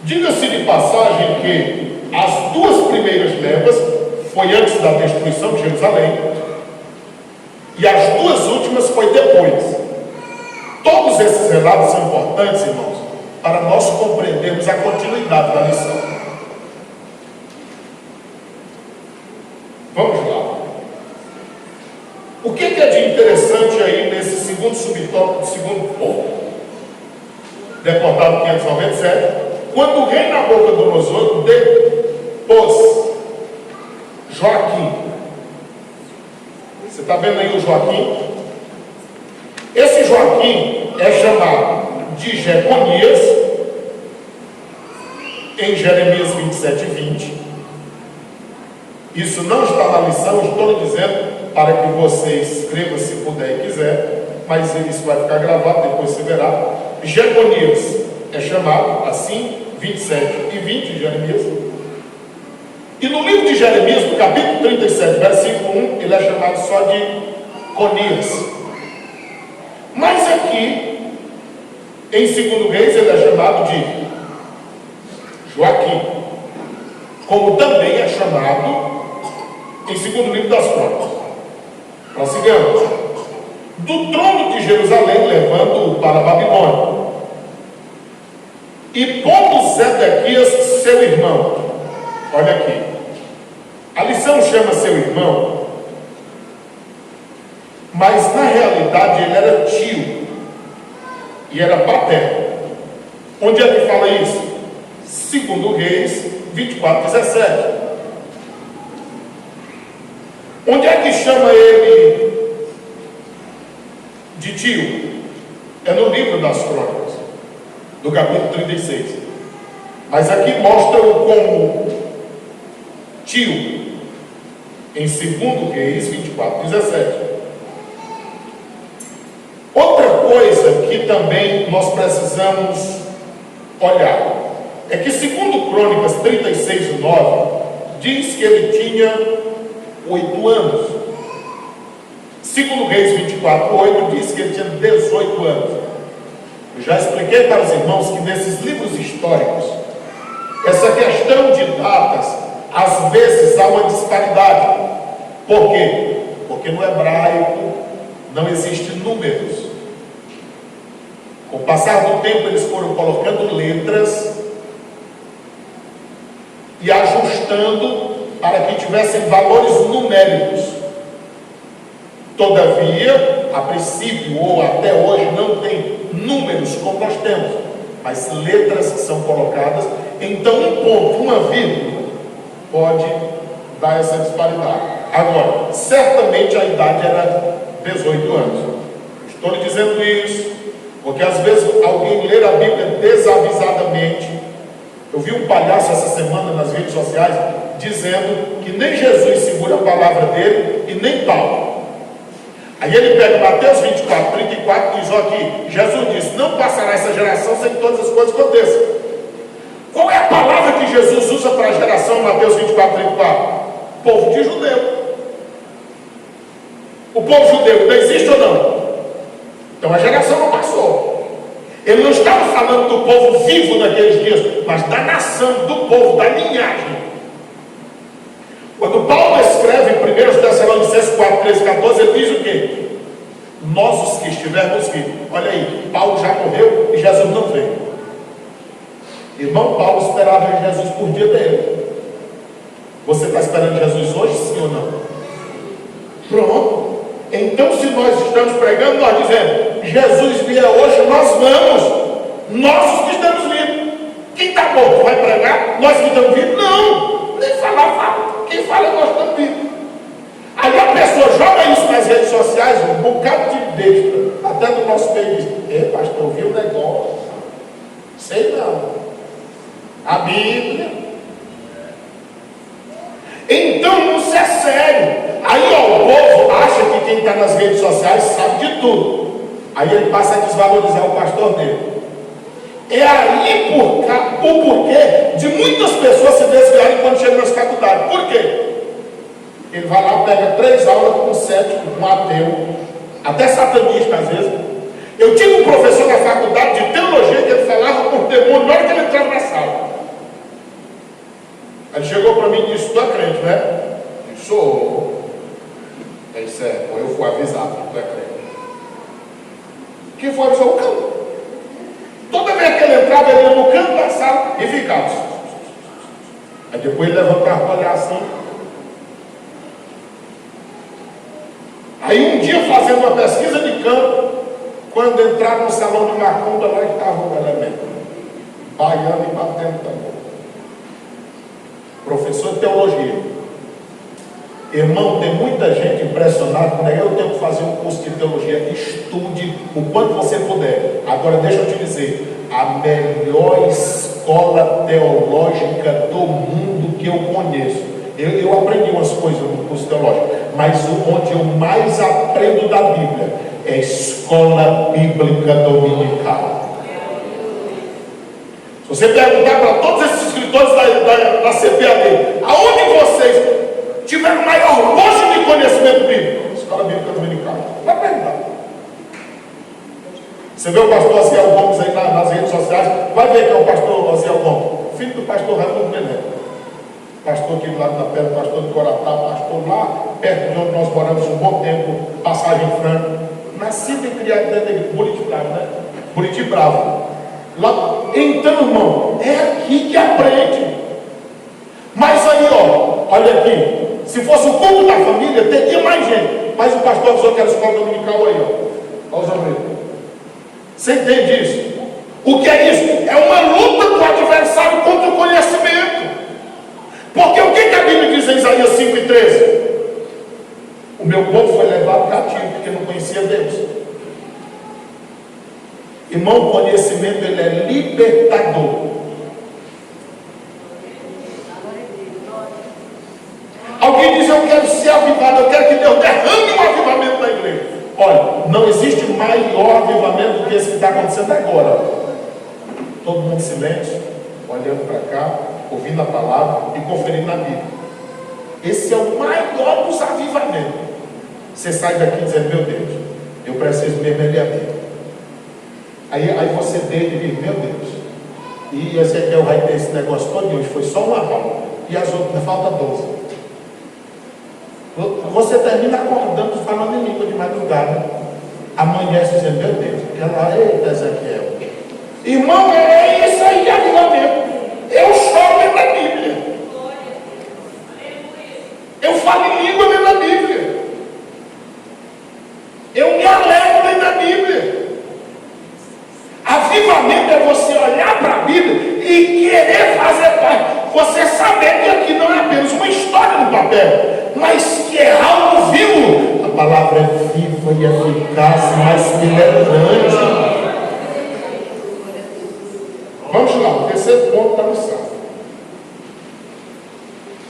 Diga-se de passagem que as duas primeiras levas foi antes da destruição de Jerusalém e as duas últimas foi depois. Todos esses relatos são importantes, irmãos, para nós compreendermos a continuidade da lição. Vamos lá. O que é de interessante aí nesse segundo subtópico, segundo ponto? Deportado 597, quando o rei Nabucodonosor depôs Joaquim. Você está vendo aí o Joaquim? Esse Joaquim é chamado de Jeconias em Jeremias 27 e 20. Isso não está na lição, estou lhe dizendo para que você escreva se puder e quiser, mas isso vai ficar gravado, depois você verá. Jeconias é chamado assim, 27 e 20 de Jeremias. E no livro de Jeremias, no capítulo 37, versículo 1, ele é chamado só de Conias. Mas aqui, em 2 Reis, ele é chamado de Joaquim, como também é chamado em 2 livro das Crônicas. Prossigamos. Do trono de Jerusalém, levando-o para a Babilônia, e pondo Zedequias, seu irmão. Olha aqui, a lição chama seu irmão, mas na realidade ele era tio e era paterno. Onde é que fala isso? 2 Reis 24, 17. Onde é que chama ele de tio? É no livro das Crônicas, do capítulo 36. Mas aqui mostra-o como tio. em 2 Reis 24, 17. Outra coisa que também nós precisamos olhar é que, segundo Crônicas 36, 9, diz que ele tinha 8 anos. Segundo Reis 24, 8, diz que ele tinha 18 anos. Eu já expliquei para os irmãos que nesses livros históricos, essa questão de datas, às vezes há uma disparidade. Por quê? Porque no hebraico não existem números. Com o passar do tempo, eles foram colocando letras e ajustando para que tivessem valores numéricos. Todavia, a princípio ou até hoje, não tem números como nós temos, mas letras são colocadas. Então, um ponto, uma vírgula, pode dar essa disparidade. Agora, certamente a idade era 18 anos. Estou lhe dizendo isso porque às vezes alguém lê a Bíblia desavisadamente. Eu vi um palhaço essa semana nas redes sociais dizendo que nem Jesus segura a palavra dele e nem Paulo. Aí ele pega Mateus 24, 34 e diz: ó, aqui, Jesus disse: não passará essa geração sem que todas as coisas aconteçam. Qual é a palavra que Jesus usa para a geração em Mateus 24, 34? Povo de judeu. O povo judeu ainda existe ou não? Então a geração não passou. Ele não estava falando do povo vivo naqueles dias, mas da nação, do povo, da linhagem. Quando Paulo escreve em 1 Tessalonicenses 4, 13, 14, ele diz o quê? Nós os que estivermos vivos. Olha aí, Paulo já morreu e Jesus não veio. Irmão, Paulo esperava Jesus por dia dele. Você está esperando Jesus hoje, sim ou não? Pronto. Então, se nós estamos pregando, nós dizemos: Jesus vier hoje, nós vamos. Nós os que estamos vivos. Quem está morto vai pregar? Nós que estamos vivos? Não. Nem falar, fala. Quem fala, nós estamos vivos. Aí a pessoa joga isso nas redes sociais, um bocado de besta, até do nosso meio diz: ei, pastor, viu o negócio? Sei não. A Bíblia. Então, isso é sério. Aí, ó, o povo acha que quem está nas redes sociais sabe de tudo. Aí ele passa a desvalorizar o pastor dele. É aí o porquê de muitas pessoas se desviarem quando chegam nas faculdades. Por quê? Ele vai lá, pega 3 aulas com um cético, um ateu, até satanista às vezes. Eu tive um professor na faculdade de teologia que ele falava por demônio na hora que ele entrava na sala. Ele chegou para mim e disse: tu é crente, né? Eu disse: sou. Ele disse: pô, eu fui avisado que tu é crente. Quem foi avisar? O canto. Toda vez que ele entrava, ele ia no canto da sala e ficava. Aí depois ele levantava para olhar assim. Aí um dia, fazendo uma pesquisa de campo, quando entraram no salão de macumba, lá estava o elemento, baiano e batendo tambor. Professor de teologia. Irmão, tem muita gente impressionada, né? Eu tenho que fazer um curso de teologia. Estude o quanto você puder. Agora deixa eu te dizer, a melhor escola teológica do mundo que eu conheço. Eu aprendi umas coisas no curso teológico, mas onde eu mais aprendo da Bíblia é a Escola Bíblica Dominical. Se você perguntar para todos esses escritores da CPAD, aonde vocês tiveram maior loja de conhecimento bíblico? Escola Bíblica Dominical. Vai perguntar. Você vê o pastor Osiel Gomes aí nas redes sociais, vai ver que é o pastor Osiel Gomes, filho do pastor Raimundo Bené. Pastor aqui do lado da pedra, pastor de Coratá, pastor lá perto de onde nós moramos um bom tempo, Passagem Franca. Nascido e criado dentro de Buriti Bravo, né? Buriti Bravo. Lá, então, irmão, é aqui que aprende. Mas aí, ó, olha aqui, se fosse o culto da família, teria mais gente. Mas o pastor avisou que era escola dominical aí, ó. Olha os obreiros. Você entende isso? O que é isso? É uma luta do adversário contra o conhecimento. Porque o que a Bíblia diz em Isaías 5:13? O meu povo foi levado cativo porque não conhecia Deus. Irmão, o conhecimento, ele é libertador. Alguém diz: eu quero ser não existe maior avivamento do que esse que está acontecendo agora. Todo mundo em silêncio, olhando para cá, ouvindo a palavra e conferindo a Bíblia. Esse é o maior dos avivamentos. Você sai daqui dizendo, meu Deus, eu preciso mesmo ler a Bíblia. Aí você deita e diz, meu Deus, e Ezequiel vai ter esse negócio todo, hoje foi só uma aula, e as outras, falta 12. Você termina acordando, falando em língua de madrugada. Amanhece dizendo, meu Deus, aquela, eita Ezequiel. Irmão, é isso aí, avivamento. Eu choro lendo a Bíblia. Eu falo em língua lendo a Bíblia. Eu me alegro lendo a Bíblia. Avivamento é você olhar para a Bíblia e querer fazer parte. Você saber que aqui não é apenas uma história no papel, mas que é algo vivo. A palavra é viva e eficaz, mais penetrante. Vamos lá, o terceiro ponto está no salmo.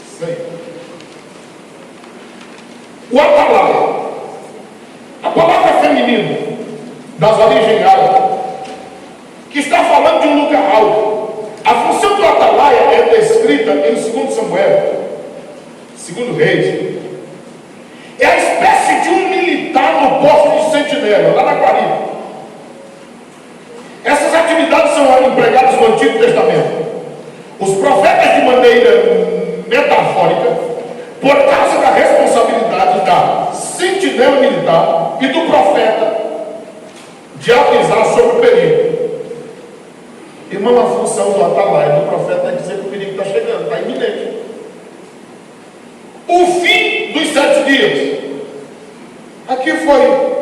Isso aí. O atalaia. A palavra feminina das origens árabes, que está falando de um lugar alto. A função do atalaia é descrita em 2 Samuel, 2 Reis. É a espécie de um militar no posto de sentinela, lá na guarida. Essas atividades são empregadas no Antigo Testamento. Os profetas, de maneira metafórica, por causa da responsabilidade da sentinela militar e do profeta de avisar sobre o perigo. Irmão, a função do atalaia, do profeta, é dizer que o perigo está chegando, está iminente. O fim dos 7 dias. Aqui foi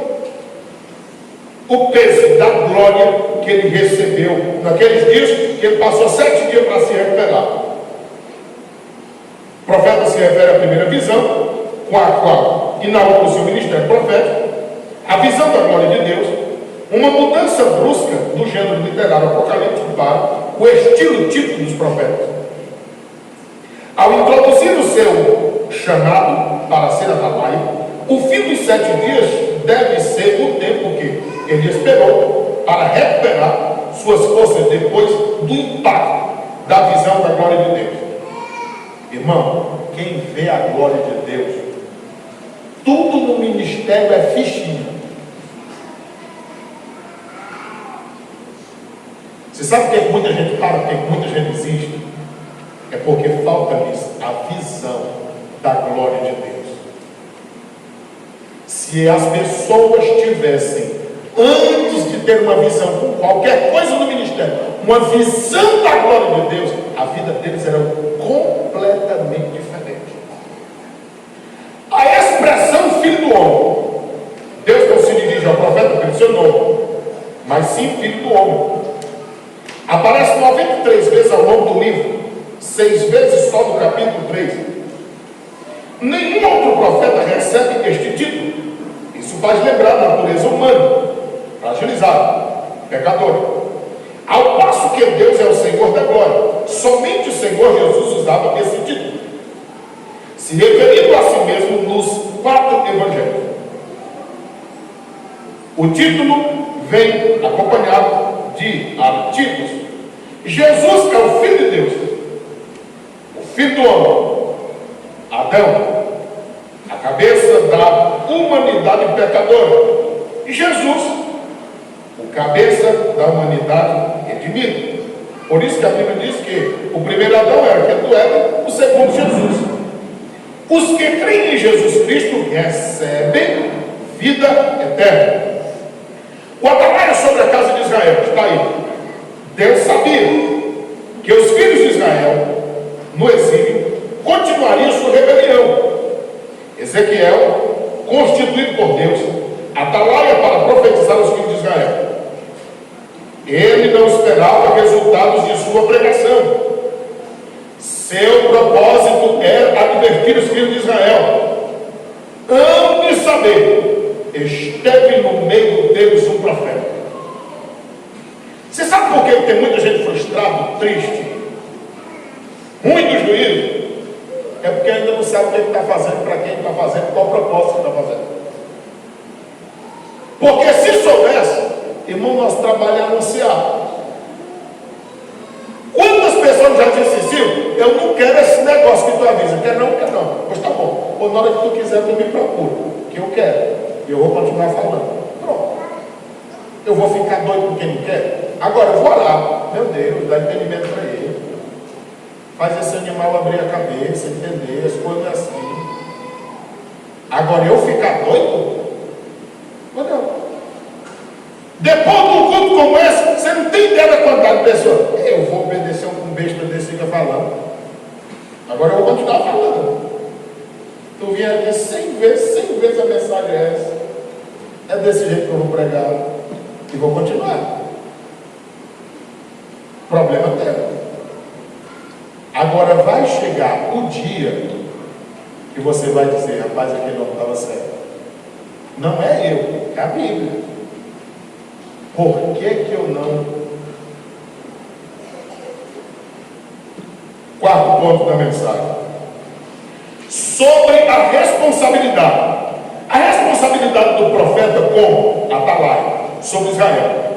o peso da glória que ele recebeu naqueles dias, que ele passou 7 dias para se recuperar. O profeta se refere à primeira visão, com a qual inaugurou o seu ministério profético, a visão da glória de Deus, uma mudança brusca do gênero literário apocalíptico para o estilo típico dos profetas. Ao introduzir o seu chamado para ser atalaia, o fim dos 7 dias deve ser o tempo que ele esperou para recuperar suas forças depois do impacto da visão da glória de Deus. Irmão, quem vê a glória de Deus, tudo no ministério é fichinha. Você sabe por que muita gente para, por que muita gente desiste? É porque falta-lhes a visão da glória de Deus. Se as pessoas tivessem, antes de ter uma visão com qualquer coisa no ministério, uma visão da glória de Deus, a vida deles era completamente diferente. A expressão filho do homem, Deus não se dirige ao profeta pelo seu nome, mas sim filho do homem. Aparece 93 vezes ao longo do livro, 6 vezes só no capítulo 3. Nenhum outro profeta recebe este título. Isso faz lembrar a natureza humana, fragilizada, pecadora. Ao passo que Deus é o Senhor da glória, somente o Senhor Jesus usava esse título, se referindo a si mesmo nos 4 evangelhos. O título vem acompanhado de artigos. Jesus é o Filho de Deus, o Filho do homem, Adão, a cabeça da humanidade pecadora, e Jesus, o cabeça da humanidade redimida. Por isso que a Bíblia diz que o primeiro Adão era aquele do Éden, o segundo Jesus. Os que creem em Jesus Cristo recebem vida eterna. O atalaia sobre a casa de Israel está aí. Deus sabia que os filhos de Israel, no exílio, continuariam sua rebelião. Ezequiel, constituído por Deus, atalaia para profetizar os filhos de Israel. Ele não esperava resultados de sua pregação. Seu propósito era advertir os filhos de Israel. Antes de saber, esteve no meio deles um profeta. Você sabe por que tem muita gente frustrada, triste, ruim do juízo? É porque ainda não sabe o que está fazendo, para quem está fazendo, qual propósito está fazendo. Porque se soubesse, irmão, nosso trabalho é anunciar. Quantas pessoas já disseram, Silvio, eu não quero esse negócio que tu avisa, quer não, quer não. Pois tá bom, ou na hora que tu quiser, tu me procura, que eu quero, eu vou continuar falando. Pronto. Eu vou ficar doido com quem não quer? Agora eu vou orar, meu Deus, dá entendimento para ele. Faz esse animal abrir a cabeça, entender as coisas assim. Agora eu ficar doido? Não. Depois de um culto como esse, você não tem ideia da quantidade de pessoas. Eu vou obedecer um besta desse que fica falando. Agora eu vou continuar falando. Tu vem aqui 100 vezes a mensagem é essa. É desse jeito que eu vou pregar. E vou continuar. Problema teu. Agora vai chegar o dia que você vai dizer, rapaz, aquele homem estava certo. Não é eu, é a Bíblia. Por que eu não? Quarto ponto da mensagem. Sobre a responsabilidade. A responsabilidade do profeta como Atalaia sobre Israel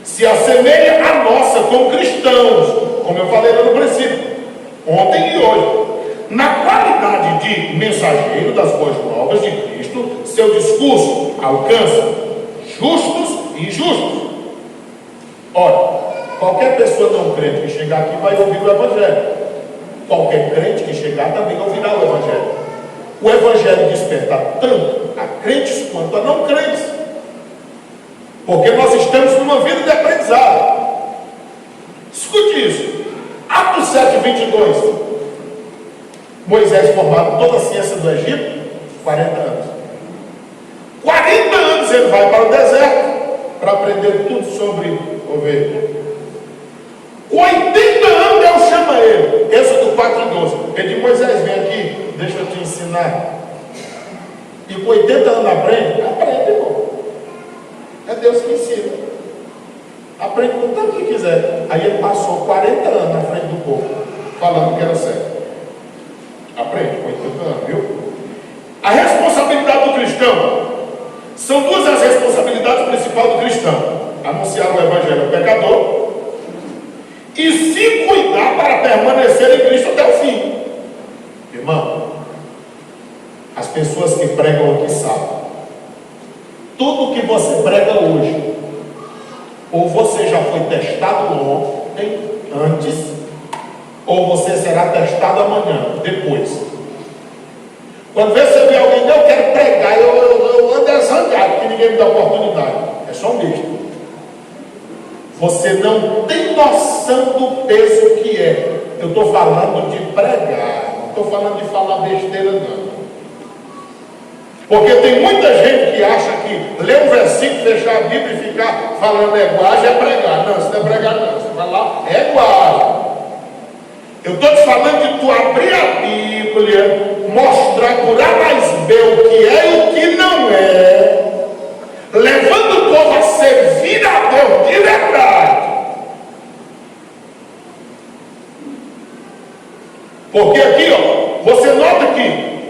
se assemelha à nossa como cristãos, como eu falei lá no princípio, ontem e hoje. Na qualidade de mensageiro das boas novas de Cristo, seu discurso alcança justos e injustos. Ora, qualquer pessoa não crente que chegar aqui vai ouvir o Evangelho. Qualquer crente que chegar também ouvirá o Evangelho. O Evangelho desperta tanto a crentes quanto a não crentes. Porque nós estamos numa vida de aprendizado. Escute isso. Atos 7:22. Moisés formado toda a ciência do Egito, 40 anos. 40 anos ele vai para o deserto para aprender tudo sobre ovelha. Com 80 anos Deus chama ele. Êxodo 4:12. Ele diz, Moisés, vem aqui, deixa eu te ensinar. E com 80 anos aprende? Aprende, irmão. É Deus que ensina. Aprende com tanto que quiser. Aí ele passou 40 anos na frente do povo, falando que era certo. Aprende com 80 anos, viu? A responsabilidade do cristão. São duas as responsabilidades principais do cristão: anunciar o Evangelho ao pecador e se cuidar para permanecer em Cristo até o fim. Irmão, as pessoas que pregam aqui sabem. Tudo que você prega hoje, ou você já foi testado ontem, antes, ou você será testado amanhã, depois. Quando você vê alguém, eu quero pregar, eu ando zangado, porque ninguém me dá oportunidade. É só um besta. Você não tem noção do peso que é. Eu estou falando de pregar, não estou falando de falar besteira, não. Porque tem muita gente que acha que ler um versículo, fechar a Bíblia e ficar falando linguagem é pregar. Não, isso não é pregar, não. Você vai lá, é linguagem. Eu estou te falando de tu abrir a Bíblia, mostrar por A mais B o que é e o que não é, levando o povo a servir a Deus de verdade. Porque aqui, ó, você nota que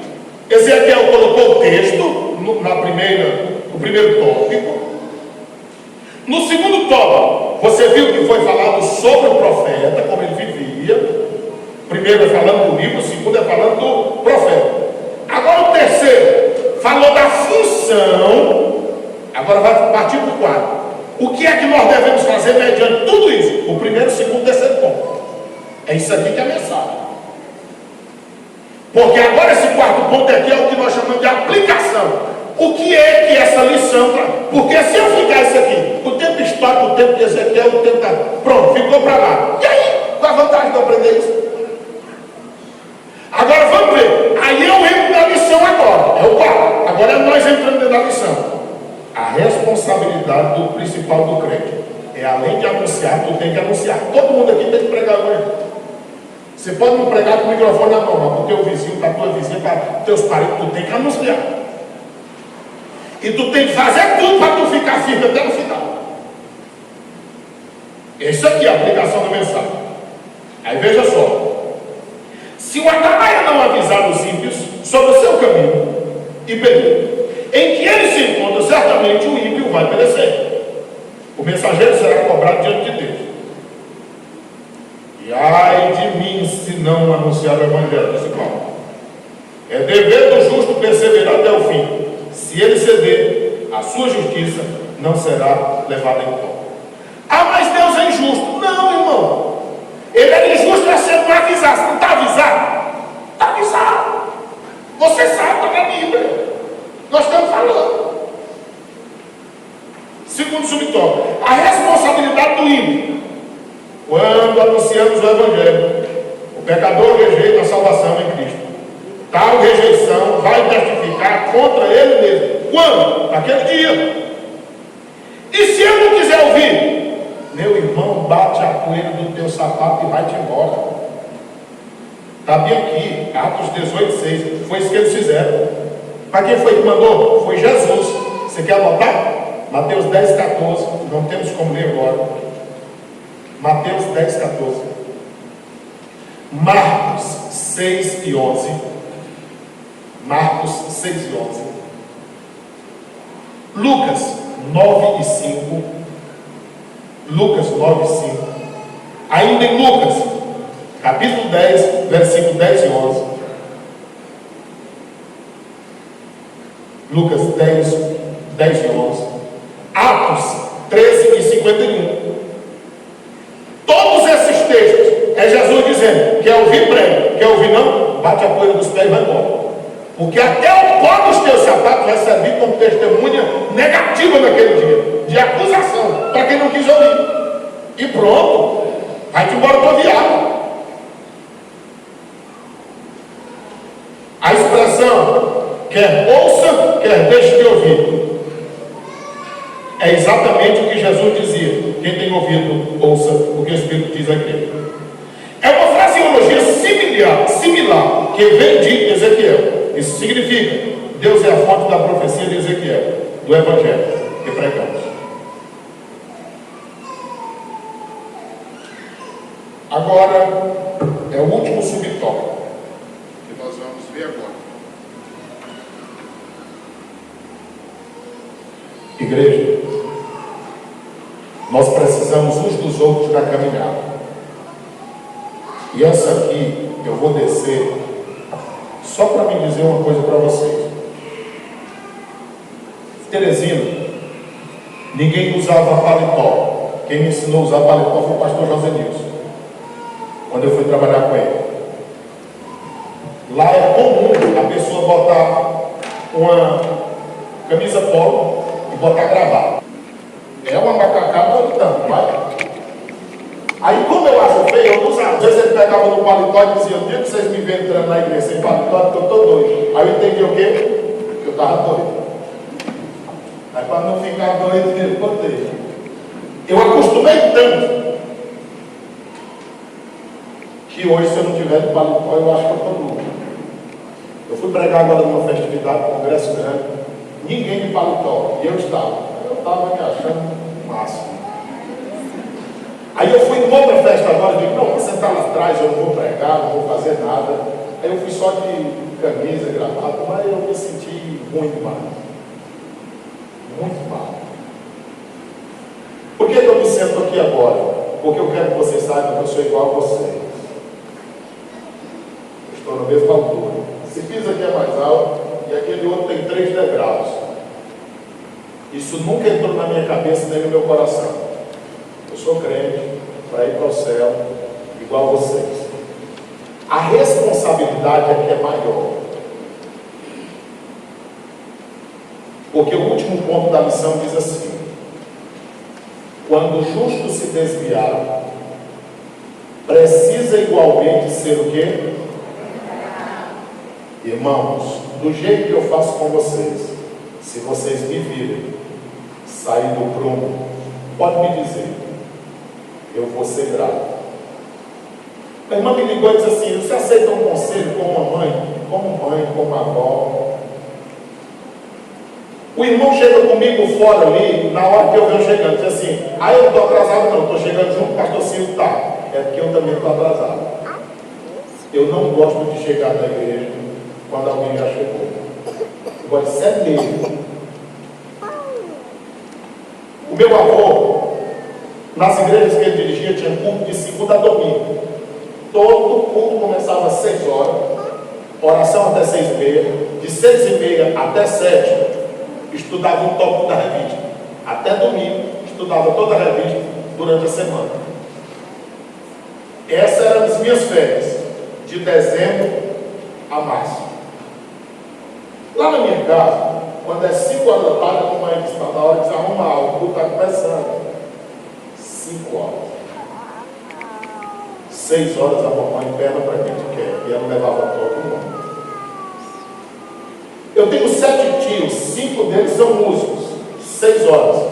Ezequiel colocou o texto no primeiro tópico. No segundo tópico, você viu que foi falado sobre o profeta, como ele vivia. Primeiro é falando do livro, o segundo é falando do profeta. Agora o terceiro falou da função. Agora vai partir para o quarto. O que é que nós devemos fazer mediante tudo isso? O primeiro, o segundo, o terceiro ponto. É isso aqui que é a mensagem. Porque agora esse quarto ponto aqui é o que nós chamamos de aplicação. O que é que essa lição... Porque se eu ficar isso aqui, o tempo histórico, o tempo de Ezequiel, o tempo da... Pronto, ficou para lá. E aí? Qual a vantagem de eu aprender isso? Agora vamos ver. Aí eu entro na lição agora. É o quarto. Agora nós entramos dentro da lição. A responsabilidade do principal do crente é, além de anunciar, tu tem que anunciar. Todo mundo aqui tem que pregar agora. Você pode não pregar com o microfone na mão, mas para o teu vizinho, para a tua vizinha, para os teus parentes, tu tem que anunciar. E tu tem que fazer tudo para tu ficar firme até no final. Essa aqui é a aplicação da mensagem. Aí veja só. Se o Atalaia não avisar os ímpios sobre o seu caminho, e beleza, em que ele se encontra, certamente o ímpio vai perecer. O mensageiro será cobrado diante de Deus. E ai de mim se não anunciar o evangelho, disse Paulo. É dever do justo perseverar até o fim. Se ele ceder, a sua justiça não será levada em conta. Ah, mas Deus é injusto. Não, irmão. Ele é injusto é você não avisar. Você não está avisado? Está avisado. Você sabe, está na Bíblia. Nós estamos falando. Segundo subtópico, a responsabilidade do ímpio. Quando anunciamos o evangelho, o pecador rejeita a salvação em Cristo. Tal rejeição vai testificar contra ele mesmo. Quando? Naquele dia. E se ele não quiser ouvir? Meu irmão, bate a poeira do teu sapato e vai-te embora. Está bem aqui, Atos 18:6. Foi isso que eles fizeram. Para quem foi que mandou? Foi Jesus. Você quer anotar? Mateus 10:14. Não temos como ler agora. Mateus 10:14. Marcos 6:11. Marcos 6:11. Lucas 9:5. Lucas 9:5. Ainda em Lucas, capítulo 10, versículo 10 e 11. Lucas 10, 10 e 11. Atos 13:51. Todos esses textos é Jesus dizendo: quer ouvir, prega, quer ouvir não, bate a poeira dos pés e vai embora. Porque até o pó dos teus sapatos vai servir como testemunha negativa naquele dia, de acusação, para quem não quis ouvir. E pronto, vai-te embora tua viagem. A expressão quer ouça, quer deixe de ouvir, é exatamente o que Jesus dizia: quem tem ouvido, ouça o que o Espírito diz à igreja. É uma fraseologia similar que vem de Ezequiel. Isso significa: Deus é a fonte da profecia de Ezequiel, do evangelho que pregamos. Agora é o último subtópico que nós vamos ver agora. Igreja, nós precisamos uns dos outros na caminhada. E essa aqui eu vou descer só para me dizer uma coisa para vocês. Teresina, ninguém usava paletó. Quem me ensinou a usar paletó foi o pastor José Nilson, quando eu fui trabalhar com ele. Lá é comum a pessoa botar uma camisa polo e botar gravata. É uma macacada do tanto, vai. Aí, como eu acho feio, eu não usava. Às vezes ele pegava no paletó e dizia: o dia que vocês me veem entrando na igreja sem paletó, eu estou doido. Aí eu entendi o quê? Que eu estava doido. Aí, para não ficar doido, ele botei. Eu acostumei tanto que hoje, se eu não tiver de paletó, eu acho que eu estou louco. Eu fui pregar agora numa festividade, um congresso grande, ninguém de paletó, e eu estava. Eu estava me achando máximo. Aí eu fui em outra festa agora, eu digo: não, vou sentar lá atrás, eu não vou pregar, não vou fazer nada. Aí eu fui só de camisa, gravata, mas eu me senti muito mal. Muito mal. Por que eu me sento aqui agora? Porque eu quero que vocês saibam que eu sou igual a vocês. Eu estou na mesma altura. Esse piso aqui é mais alto e aquele outro tem 3 degraus. Isso nunca entrou na minha cabeça nem no meu coração. Eu sou crente para ir para o céu igual a vocês. A responsabilidade aqui é maior. Porque o último ponto da lição diz assim: quando o justo se desviar, precisa igualmente ser o quê? Irmãos, do jeito que eu faço com vocês, se vocês me virem sair do prumo, pode me dizer, eu vou ser grato. A irmã me ligou e disse assim: você aceita um conselho como mãe, como avó? O irmão chega comigo fora ali, na hora que eu venho chegando, diz assim: ah, eu não estou atrasado não, estou chegando junto, o pastor Silvio está. É porque eu também estou atrasado. Eu não gosto de chegar na igreja quando alguém já chegou. Agora, isso é mesmo. Nas igrejas que ele dirigia, tinha culto de segunda a domingo. Todo culto começava às 6 horas, oração até 6h30, de 6h30 até 7, estudava um tópico da revista. Até domingo, estudava toda a revista durante a semana. Essas eram as minhas férias, de dezembro a março. Lá na minha casa, quando é 5 horas da tarde, a mamãe disse, está na hora de se arrumar, o culto está começando. 5 horas. 6 horas a mamãe perna para quem tu quer, e ela levava todo mundo. Eu tenho 7 tios, 5 deles são músicos. 6 horas.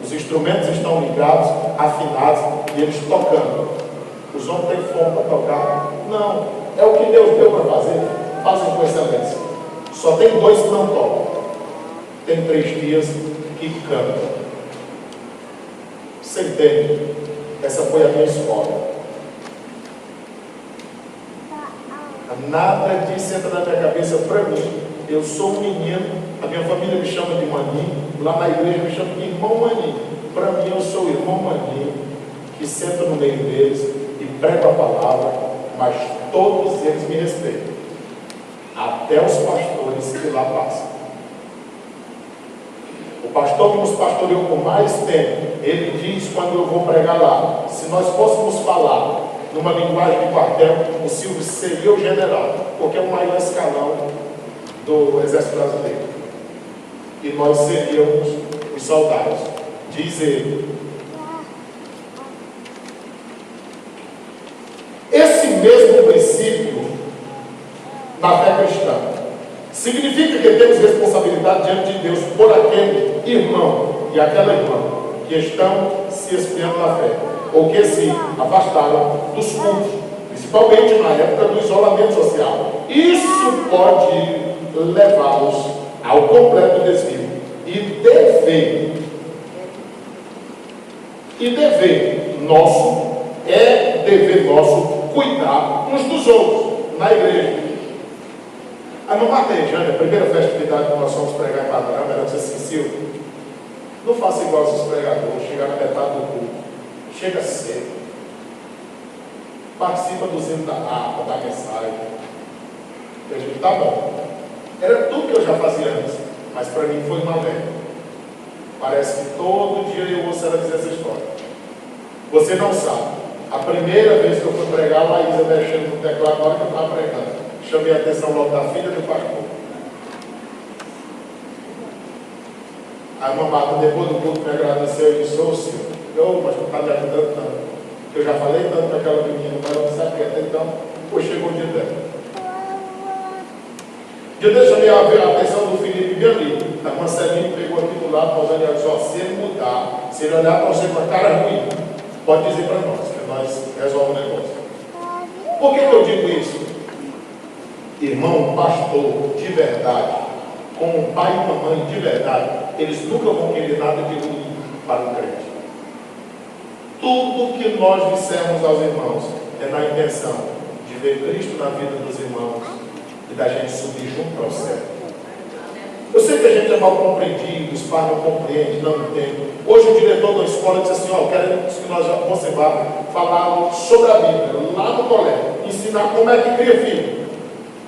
Os instrumentos estão ligados, afinados, e eles tocando. Os homens têm fome para tocar? Não. É o que Deus deu para fazer. Fazem com excelência. Só tem 2 que não tocam. Tem 3 tias que cantam. Você entende? Essa foi a minha escola. Nada disso entra na minha cabeça para mim. Eu sou um menino, a minha família me chama de maninho, lá na igreja me chama de irmão maninho. Para mim eu sou o irmão maninho, que senta no meio deles e prega a palavra, mas todos eles me respeitam. Até os pastores que lá passam. O pastor que nos pastoreou por mais tempo, ele diz quando eu vou pregar lá, se nós fôssemos falar numa linguagem de quartel, o Silvio seria o general, porque é o maior escalão do Exército Brasileiro. E nós seríamos os soldados. Diz ele. Esse mesmo princípio na fé cristã significa que temos responsabilidade diante de Deus por aquele irmão e aquela irmã que estão se esfriando na fé, ou que se afastaram dos cultos, principalmente na época do isolamento social. Isso pode levá-los ao completo desvio. E dever nosso cuidar uns dos outros na igreja. A mamãe Tejane, a primeira festividade que nós fomos pregar em Panorama, ela disse assim, Silvio, não faça igual esses pregadores, chegar na metade do culto, chega cedo, participa do hino da harpa, da mensagem. Eu digo, tá bom. Era tudo que eu já fazia antes, mas para mim foi uma leve. Parece que todo dia eu ouço ela dizer essa história. Você não sabe. A primeira vez que eu fui pregar, a Laísa mexendo no teclado na hora que eu estava pregando. Chamei a atenção logo da filha do pastor. A mamata, depois do culto, me agradeceu e disse, ô Senhor, mas não está me ajudando tanto. Eu já falei tanto para aquela menina, mas ela não sabe até então, pois chegou o dia dela. Eu chamei a atenção do Felipe bem ali. A Marcelinho pegou aqui do lado, nós olhamos só, se ele mudar, se ele olhar para você com a cara ruim, pode dizer para nós, que nós resolvemos o negócio. Por que eu digo isso? Irmão, pastor de verdade, como pai e mamãe de verdade, eles nunca vão querer nada de ruim para o crente. Tudo que nós dissermos aos irmãos é na intenção de ver Cristo na vida dos irmãos e da gente subir junto para o céu. Eu sei que a gente é mal compreendido, os pais não compreendem, não entendem. Hoje o diretor da escola disse assim, quero que você vá falar sobre a Bíblia, lá no colégio, ensinar como é que cria filho.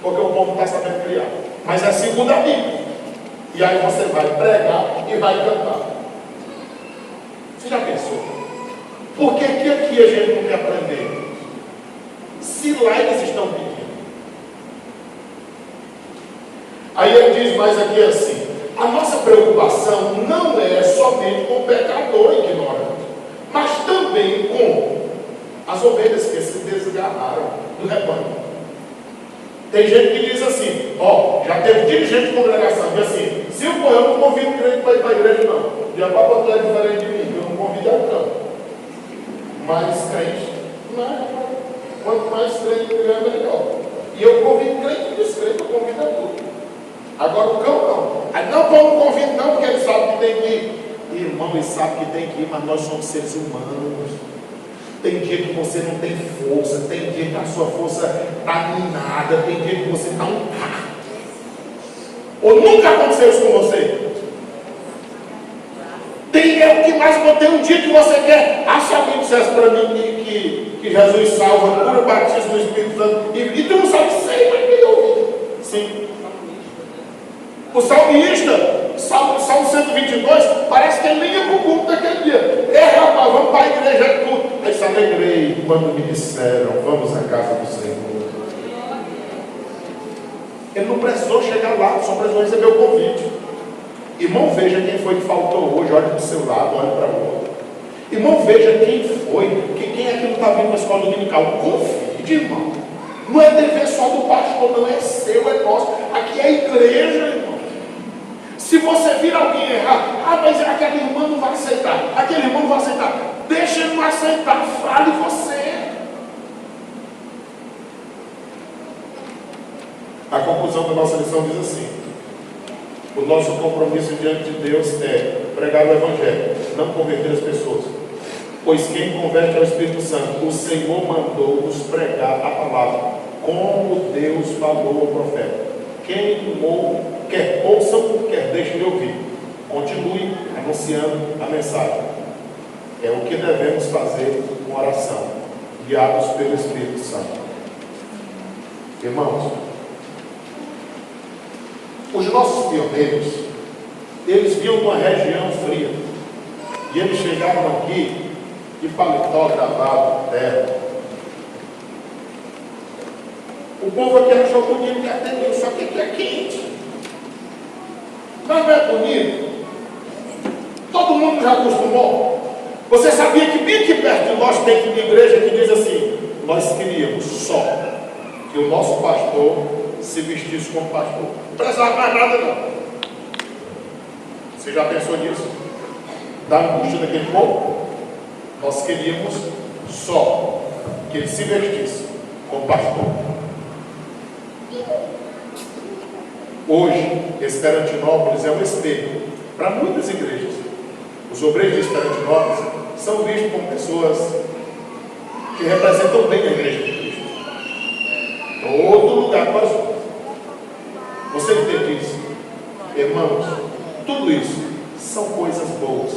Porque o povo não está sabendo criar. Mas é segundo a Bíblia. E aí você vai pregar e vai cantar. Você já pensou? Por que aqui a gente não quer aprender? Se lá eles estão pedindo. Aí ele diz mais aqui assim, a nossa preocupação não é somente com o pecador ignorante, mas também com as ovelhas que se desgarraram do rebanho. Tem gente que diz assim, já teve dirigente de congregação, diz assim, se eu não convido crente para ir para a igreja não, e a papai é diferente de mim, eu não convido a cão. Mais crente, quanto mais crente é melhor. E eu convido crente e descrente, eu convido a tudo. Agora o cão não. Aí não, não convido não, porque ele sabe que tem que ir. Irmão, ele sabe que tem que ir, mas nós somos seres humanos. Tem dia que você não tem força, tem dia que a sua força está minada, tem dia que você está um carro. Ou nunca aconteceu isso com você? Tem o que mais tem um dia que você quer. Se alguém dissesse para mim que Jesus salva, cura, batismo no Espírito Santo, e tu não sabe, sei, mas quem ouviu? Sim. O salmista, Salmo 122, parece que ele nem ia para o culto daquele dia. Rapaz, vamos para a igreja, é culto. Aí se alegrei quando me disseram, vamos à casa do Senhor. Ele não precisou chegar lá, só precisou receber o convite. Irmão, veja quem foi que faltou hoje, olha para o seu lado, olha para o outro. Irmão, veja quem foi, quem é que não está vindo para a escola dominical. Confide, irmão. Não é dever só do pastor, não, é seu, é nosso. Aqui é a igreja, irmão. Se você vir alguém errar, mas aquele irmão não vai aceitar, aquele irmão não vai aceitar. Deixa ele não aceitar, fale você. A conclusão da nossa lição diz assim: o nosso compromisso diante de Deus é pregar o Evangelho, não converter as pessoas. Pois quem converte ao Espírito Santo, o Senhor mandou-nos pregar a palavra, como Deus falou ao profeta. Quem quer ouçam, quer deixem de ouvir. Continue anunciando a mensagem. É o que devemos fazer com oração, guiados pelo Espírito Santo. Irmãos, os nossos pioneiros, eles vinham de uma região fria, e eles chegaram aqui de paletó, gravado, terra. O povo aqui achou bonito que até mil, só que aqui é quente. Mas não é bonito? Todo mundo já acostumou. Você sabia que bem aqui perto de nós tem uma igreja que diz assim: nós queríamos só que o nosso pastor se vestisse como pastor. Não precisava mais nada não. Você já pensou nisso? Da angústia daquele povo? Nós queríamos só que ele se vestisse como pastor. Hoje, Esperantinópolis é um espelho para muitas igrejas. Os obreiros de Esperantinópolis são vistos como pessoas que representam bem a igreja de Cristo. Todo lugar que nós vamos. Você entende isso? Irmãos, tudo isso são coisas boas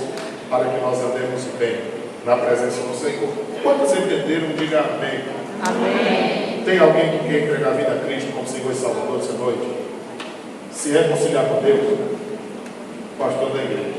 para que nós andemos bem na presença do Senhor. Quantos entenderam? Diga amém. Amém. Tem alguém que quer entregar a vida a Cristo como Senhor e Salvador essa noite? Se reconciliar com Deus? Pastor da igreja.